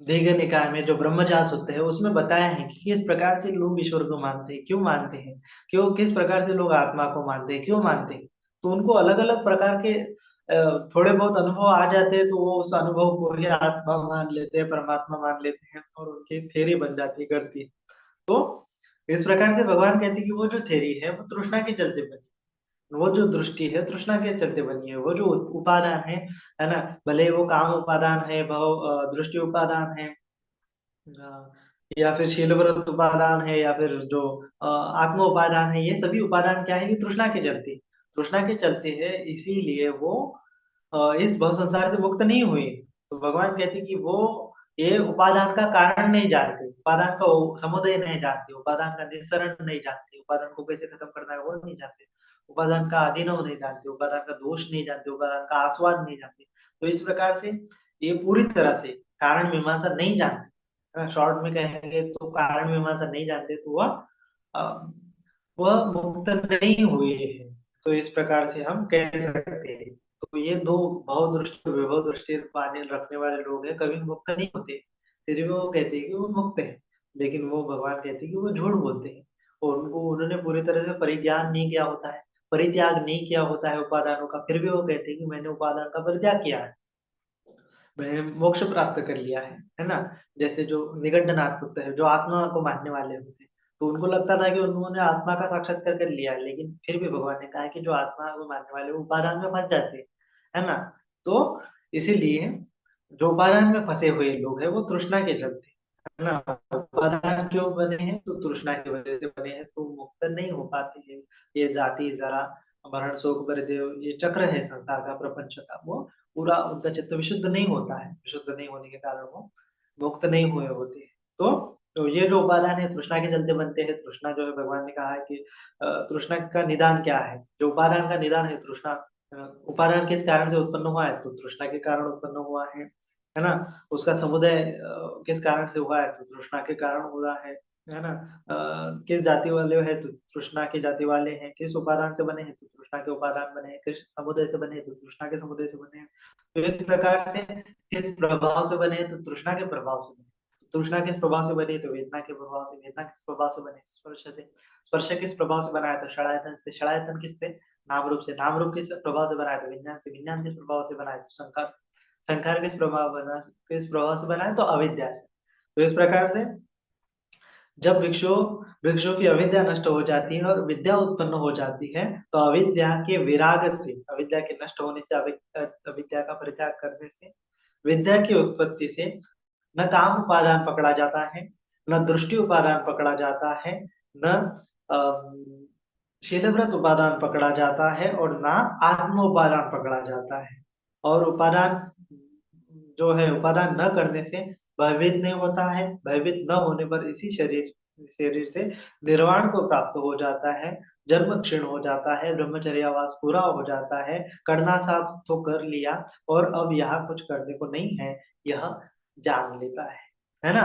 Speaker 1: दीर्घ निकाय में जो ब्रह्मजाल सूत्र है उसमें बताया है कि किस प्रकार से लोग ईश्वर को मानते हैं, क्यों मानते हैं, क्यों, किस प्रकार से लोग आत्मा को मानते हैं, क्यों मानते हैं। तो उनको अलग अलग प्रकार के थोड़े बहुत अनुभव आ जाते हैं, तो वो उस अनुभव को ही आत्मा मान लेते हैं, परमात्मा मान लेते हैं, और उनकी थ्योरी बन जाती करती है। तो इस प्रकार से भगवान कहते हैं कि वो जो थ्योरी है वो तृष्णा के चलते बनी, वो जो दृष्टि है तृष्णा के चलते बनी है, वो जो उपादान है ना, भले वो काम उपादान है, भाव दृष्टि उपादान है, अ, या फिर शीलव्रत उपादान है, या फिर जो आत्म उपादान है, ये सभी उपादान क्या है कि तृष्णा के चलते है, इसीलिए वो इस भव संसार से मुक्त नहीं हुए। तो भगवान कहते हैं कि वो ये उपादान का कारण नहीं जानते, उपादान का समुदय नहीं जानते, उपादान का निस्सरण नहीं जानते, उपादान को कैसे खत्म करना है वो नहीं जानते, उपादान का अधीनव नहीं जानते, उपादान का दोष नहीं जानते, उपादान का आस्वाद नहीं जानते। तो इस प्रकार से ये पूरी तरह से कारण मीमांसा नहीं जानते, शॉर्ट में कहेंगे तो कारण मीमांसा नहीं जानते, तो अ, वह मुक्त नहीं हुए हैं। तो इस प्रकार से हम कह सकते हैं। तो ये दो भाव दृष्टि और विभव दृष्टि पाने रखने वाले लोग हैं, कभी मुक्त नहीं होते, फिर भी वो कहते हैं कि वो मुक्त है, लेकिन वो भगवान कहते हैं कि वो झूठ बोलते हैं, और उनको उन्होंने पूरी तरह से परिज्ञान नहीं किया होता है, परित्याग नहीं किया होता है उपादानों का, फिर भी वो कहते हैं कि मैंने उपादान का परित्याग किया है, मैंने मोक्ष प्राप्त कर लिया है ना। जैसे जो निगंडनाथ होते हैं, जो आत्मा को मानने वाले होते हैं, तो उनको लगता था कि उन्होंने आत्मा का साक्षात्कार कर लिया है, लेकिन फिर भी भगवान ने कहा है कि जो आत्मा को मानने वाले वो उपादान में फंस जाते हैं, है ना। तो इसीलिए जो उपादान में फंसे हुए लोग हैं वो तृष्णा के चलते, है ना, उपादान क्यों बने हैं, तो तृष्णा की वजह से बने हैं, तो मुक्त नहीं हो पाते हैं। ये जाति जरा मरण शोक परिदेव, ये चक्र है संसार का, प्रपंच का, वो पूरा उनका चित्त विशुद्ध नहीं होता है, विशुद्ध नहीं होने के कारण वो मुक्त नहीं हुए होते हैं। तो ये जो उपादान है तृष्णा के चलते बनते हैं। तृष्णा जो है भगवान ने कहा है कि तृष्णा का निदान क्या है, जो उपादान का निदान है तृष्णा। उपादान किस कारण से उत्पन्न हुआ है, तो तृष्णा के कारण उत्पन्न हुआ है ना। उसका समुदय किस कारण से हुआ है, तो तृष्णा के कारण हुआ है ना। किस जाति वाले हैं, तो तृष्णा की जाति वाले हैं, किस उपादान से बने हैं, तो तृष्णा के उपादान बने हैं, किस समुदय से बने हैं, तो तृष्णा के समुदय से बने हैं। तो इस प्रकार से किस प्रभाव से बने हैं, तो तृष्णा के प्रभाव से बने। तृष्णा किस प्रभाव से बनी, तो वेदना के प्रभाव से, वेदना किस प्रभाव से बने, स्पर्श से, स्पर्श किस प्रभाव से बनाया, तो षडायतन से, षडायतन किससे, नाम रूप से, नाम रूप किस प्रभाव से बनाया, तो विज्ञान से, विज्ञान किस प्रभाव से बनाया, तो संकार से, संकार किस प्रभाव से बनाया, तो अविद्या से। तो इस प्रकार से जब वृक्षों वृक्षों की अविद्या नष्ट हो जाती है और विद्या उत्पन्न हो जाती है, तो अविद्या के विराग से, अविद्या के नष्ट होने से, अविद्या का परित्याग करने से, विद्या की उत्पत्ति से न काम उपादान पकड़ा जाता है, न दृष्टि उपादान पकड़ा जाता है, न शीलव्रत उपादान पकड़ा जाता है, और ना आत्म उपादान पकड़ा जाता है। और उपादान जो है, उपादान न करने से भयभीत नहीं होता है, भयभीत न होने पर इसी शरीर शरीर से निर्वाण को प्राप्त हो जाता है, जन्म क्षीण हो जाता है, ब्रह्मचर्यावास पूरा हो जाता है, करना साफ तो कर लिया और अब यहाँ कुछ करने को नहीं है, यह जान लेता है ना।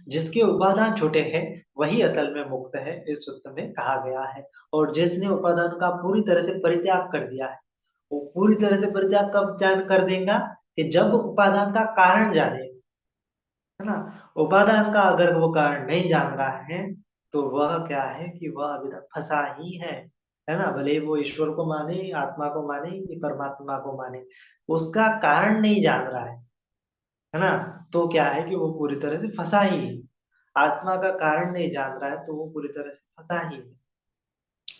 Speaker 1: जिसके उपादान छोटे हैं वही असल में मुक्त है, इस सूत्र में कहा गया है। और जिसने उपादान का पूरी तरह से परित्याग कर दिया है, वो पूरी तरह से परित्याग कब जान कर देगा, कि जब उपादान का कारण जाने, है ना। उपादान का अगर वो कारण नहीं जान रहा है, तो वह क्या है कि वह अभी तक फंसा ही है ना। भले ही वो ईश्वर को माने, आत्मा को माने, कि परमात्मा को माने, उसका कारण नहीं जान रहा है ना। तो क्या है कि वो पूरी तरह से फंसा ही है। आत्मा का कारण नहीं जान रहा है तो वो पूरी तरह से फंसा ही है।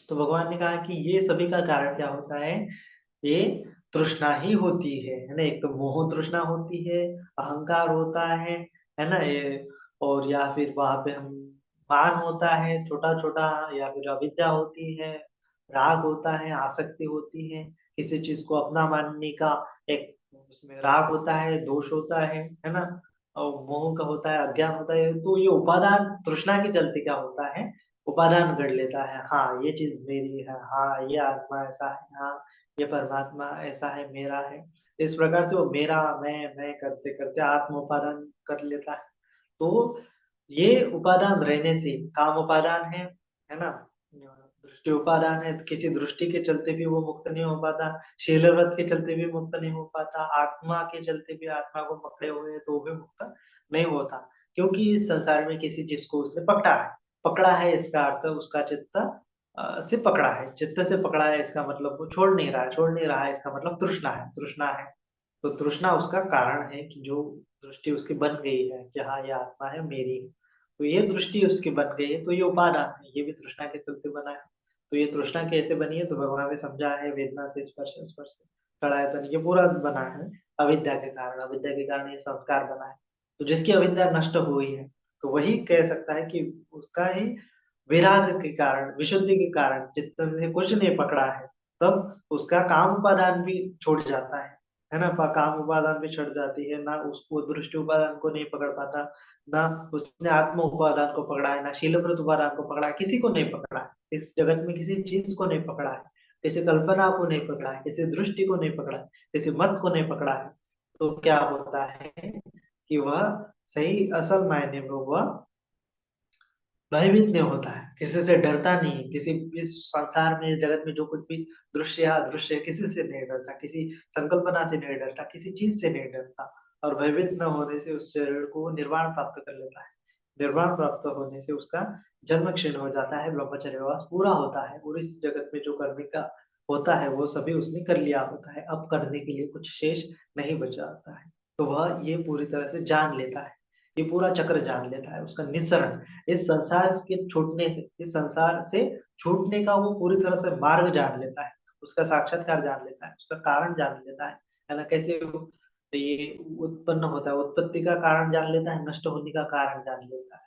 Speaker 1: तो भगवान ने कहा कि ये सभी का कारण क्या होता है, ये तृष्णा ही होती है ना। एक तो मोह तृष्णा होती है, अहंकार होता है ना ये, और या फिर वहां पे हम मान होता है छोटा छोटा, या फिर अविद्या होती है, राग होता है, आसक्ति होती है, किसी चीज को अपना मानने का एक उसमें राग होता है, दोष होता है ना। और मोह का होता है, अज्ञान होता है। तो ये उपादान तृष्णा के चलते क्या होता है, उपादान गढ़ लेता है। हाँ ये चीज मेरी है, हाँ ये आत्मा ऐसा है, हाँ ये परमात्मा ऐसा है, मेरा है। इस प्रकार से वो मेरा मैं करते करते आत्म उपादान कर लेता है। तो ये उपादान रहने से, काम उपादान है ना, दृष्टि उपादान है, किसी दृष्टि के चलते भी वो मुक्त नहीं हो पाता, शीलव्रत के चलते भी मुक्त नहीं हो पाता, आत्मा के चलते भी आत्मा को पकड़े हुए है तो वो भी मुक्त नहीं होता। क्योंकि इस संसार में किसी चीज को उसने पकड़ा है, इसका अर्थ उसका चित्त से पकड़ा है, चित्त से पकड़ा है, इसका मतलब वो छोड़ नहीं रहा है, इसका मतलब तृष्णा है, तृष्णा है। तो तृष्णा उसका कारण है कि जो दृष्टि उसकी बन गई है कि हाँ ये आत्मा है मेरी, तो ये दृष्टि उसकी बन गई है, तो ये उपादान है, ये भी तृष्णा के चलते बना है। तो ये तृष्णा कैसे बनी है, तो भगवान ने समझा है, वेदना से स्पर्श, स्पर्श से कड़ायतन, ये पूरा बना है अविद्या के कारण, अविद्या के कारण ये संस्कार बना है। तो जिसकी अविद्या नष्ट हुई है, तो वही कह सकता है कि उसका ही विराग के कारण, विशुद्धि के कारण, चित्त ने कुछ नहीं पकड़ा है, तब उसका काम उपादान भी छूट जाता है ना। काम उपादान भी छूट जाती है, ना उसको दृष्टि उपादान को नहीं पकड़ पाता, ना उसने आत्म उपादान को पकड़ा है, ना शीलभृत उपादान को पकड़ा है, किसी को नहीं पकड़ा है इस जगत में, किसी चीज को नहीं पकड़ा है, किसी कल्पना को नहीं पकड़ा है, किसी दृष्टि को नहीं पकड़ा है, किसी मत को नहीं पकड़ा है। तो क्या होता है कि वह सही असल मायने में वह भयभीत नहीं होता है, किसी से डरता नहीं, किसी इस संसार में, इस जगत में जो कुछ भी दृश्य या अदृश्य है, किसी से नहीं डरता, किसी संकल्पना से नहीं डरता, किसी चीज से नहीं डरता। और भयभीत न होने से उस शरीर को निर्वाण प्राप्त कर लेता है। निर्वाण प्राप्त होने से उसका जन्म क्षीण हो जाता है, ब्रह्मचर्यवास पूरा होता है, और इस जगत में जो करने का होता है वो सभी उसने कर लिया होता है, अब करने के लिए कुछ शेष नहीं बचा होता है। तो वह ये पूरी तरह से जान लेता है, ये पूरा चक्र जान लेता है, उसका निस्सरण, इस संसार के छूटने से, इस संसार से छूटने का वो पूरी तरह से मार्ग जान लेता है, उसका साक्षात्कार जान लेता है, उसका कारण जान लेता है ना। कैसे ये उत्पन्न होता है, उत्पत्ति का कारण जान लेता है, नष्ट होने का कारण जान लेता है।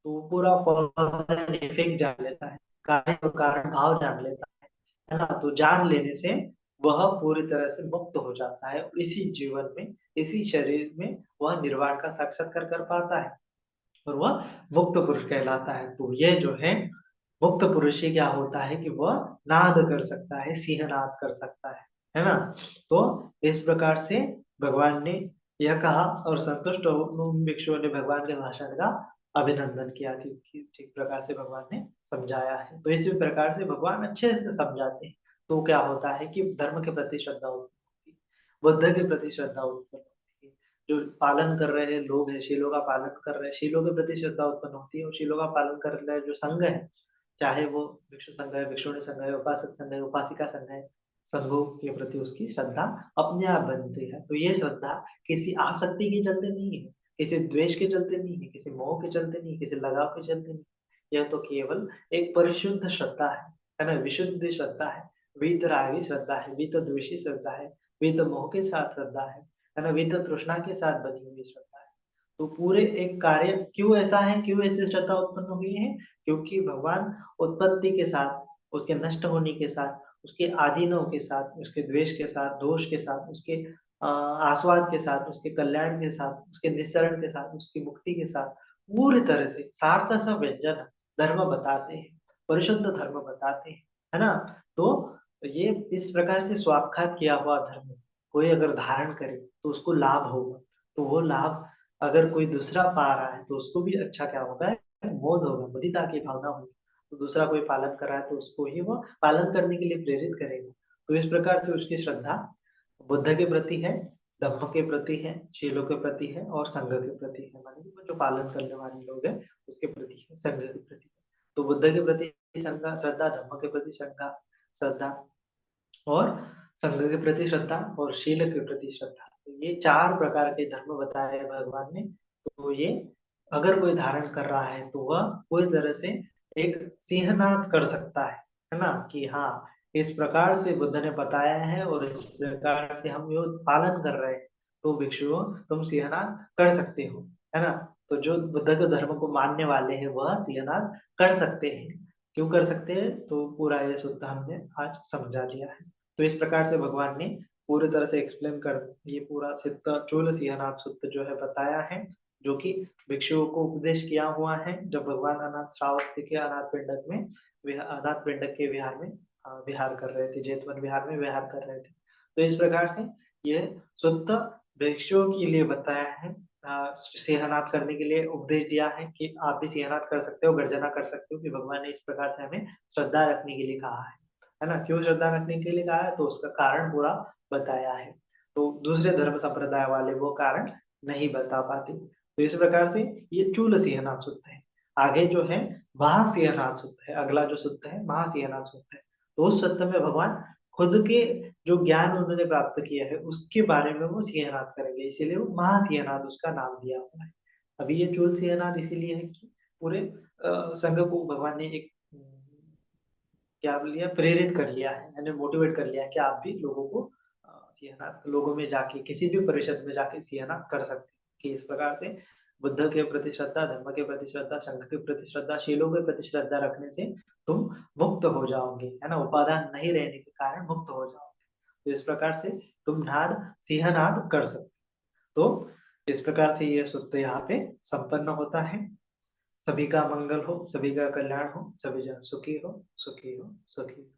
Speaker 1: तो वो पूरा कॉज एंड इफेक्ट जान लेता है, कार्य और कारण भाव जान लेता है ना। तो जान लेने से वह पूरी तरह से मुक्त हो जाता है, और इसी जीवन में, इसी शरीर में वह निर्वाण का साक्षात्कार कर पाता है, और वह मुक्त पुरुष कहलाता है। तो ये जो है मुक्त पुरुष ही क्या होता है कि वह नाद कर सकता है, सिंहनाद कर सकता है ना। तो इस प्रकार से भगवान ने यह कहा, और संतुष्ट उन भिक्षुओं ने भगवान के भाषण का अभिनंदन किया कि ठीक प्रकार से भगवान ने समझाया है। तो इसी प्रकार से भगवान अच्छे से समझाते हैं, तो क्या होता है कि धर्म के प्रति श्रद्धा उत्पन्न होती है, बुद्ध के प्रति श्रद्धा उत्पन्न होती है, जो पालन कर रहे लोग हैं, शीलों का पालन कर रहे हैं, शीलों के प्रति श्रद्धा उत्पन्न होती है, और शीलों का पालन कर रहे जो संघ है, चाहे वो भिक्षु संघ है, भिक्षुणी संघ है, उपासक संघ है, उपासिका संघ है, संघों के प्रति उसकी श्रद्धा अपने आप बनती है। तो ये श्रद्धा किसी आसक्ति के चलते नहीं है, किसी द्वेष के चलते नहीं है, किसी मोह के चलते नहीं, किसी लगाव के चलते नहीं, यह तो केवल एक परिशुद्ध श्रद्धा है ना, विशुद्ध श्रद्धा है, वीतरागी श्रद्धा है, वीत द्वेषी श्रद्धा है, वीत मोह के साथ श्रद्धा है ना, वीत तृष्णा के साथ बनी हुई श्रद्धा है। तो पूरे एक कार्य क्यों ऐसा है, क्यों ऐसी श्रद्धा उत्पन्न हुई है, क्योंकि भगवान उत्पत्ति के साथ, उसके नष्ट होने के साथ, उसके आधीनों के साथ, उसके द्वेष के साथ, दोष के साथ, उसके आस्वाद के साथ, उसके कल्याण के साथ, उसके निस्सरण के साथ, उसकी मुक्ति के साथ पूरी तरह से सार्थ सा व्यंजन धर्म बताते हैं, परिशुद्ध धर्म बताते हैं, है ना। तो ये इस प्रकार से स्वाक्षात किया हुआ धर्म कोई अगर धारण करे तो उसको लाभ होगा। तो वो लाभ अगर कोई दूसरा पा रहा है तो उसको भी अच्छा क्या होगा, मोद होगा, मुदिता की भावना होगी। तो दूसरा कोई पालन कर रहा है तो उसको ही वो पालन करने के लिए प्रेरित करेगा। तो इस प्रकार से उसकी श्रद्धा बुद्ध के प्रति है, धम्म के प्रति है, शीलों के प्रति है और संघ के प्रति है, माने कि जो पालन करने वाले लोग हैं उसके प्रति है, संघ के प्रति है। तो बुद्ध के प्रति संघ श्रद्धा, धम्म के प्रति श्रद्धा और संघ के प्रति श्रद्धा और शील के प्रति श्रद्धा। तो ये 4 प्रकार के धर्म बताए हैं भगवान ने। तो ये अगर कोई धारण कर रहा है तो वह पूरी तरह से एक सिंहनाद कर सकता है ना? कि हाँ, इस प्रकार से बुद्ध ने बताया है और इस प्रकार से हम यो पालन कर रहे हैं, तो भिक्षुओं तुम सिंहनाद कर सकते हो, है ना? तो जो बुद्ध के धर्म को मानने वाले हैं वह सिंहनाद कर सकते हैं। क्यों कर सकते हैं? तो पूरा ये सूत्र हमने आज समझा लिया है। तो इस प्रकार से भगवान ने पूरी तरह से एक्सप्लेन कर ये पूरा सिद्ध चूल सिंहनाद सूत्र जो है बताया है, जो कि भिक्षुओं को उपदेश किया हुआ है जब भगवान अनाथ श्रावस्ती के अनाथ पिंडक में अनाथ पिंडक के विहार में विहार कर रहे थे, जेतवन विहार में विहार कर रहे थे। तो इस प्रकार से ये सूत्र भिक्षुओं के लिए बताया है, सिंहनाद करने के लिए उपदेश दिया है कि आप भी सिंहनाद कर सकते हो, गर्जना कर सकते हो कि भगवान ने इस प्रकार से हमें श्रद्धा रखने के लिए कहा है ना? क्यों श्रद्धा रखने के लिए कहा है तो उसका कारण पूरा बताया है। तो दूसरे धर्म संप्रदाय वाले वो कारण नहीं बता पाते। तो इस प्रकार से ये चूल सिंहनाद सूत्र है। आगे जो है महासिंहनाद सूत्र है, अगला जो सूत्र है महासिंहनाद सूत्र है। तो उस सूत्र में भगवान खुद के जो ज्ञान उन्होंने प्राप्त किया है उसके बारे में वो सिंहनाद करेंगे, इसीलिए वो महासिंहनाद उसका नाम दिया हुआ है। अभी ये चूल सिंहनाद इसीलिए है कि पूरे संघ को भगवान ने एक क्या लिया, प्रेरित कर लिया है, यानी मोटिवेट कर लिया है कि आप भी लोगों को सिंहनाद लोगों में जाके किसी भी परिषद में जाके सिंहनाद कर सकते हैं कि इस प्रकार से बुद्ध के प्रति श्रद्धा, धर्म के प्रति श्रद्धा, संघ के प्रति श्रद्धा, शीलों के प्रति श्रद्धा रखने से तुम मुक्त हो जाओगे, है ना? उपादान नहीं रहने के कारण मुक्त हो जाओगे। तो इस प्रकार से तुम सिंहनाद कर सकते। तो इस प्रकार से ये सूत्र यहाँ पे संपन्न होता है। सभी का मंगल हो, सभी का कल्याण हो, सभी जन सुखी हो, सुखी हो, सुखी हो।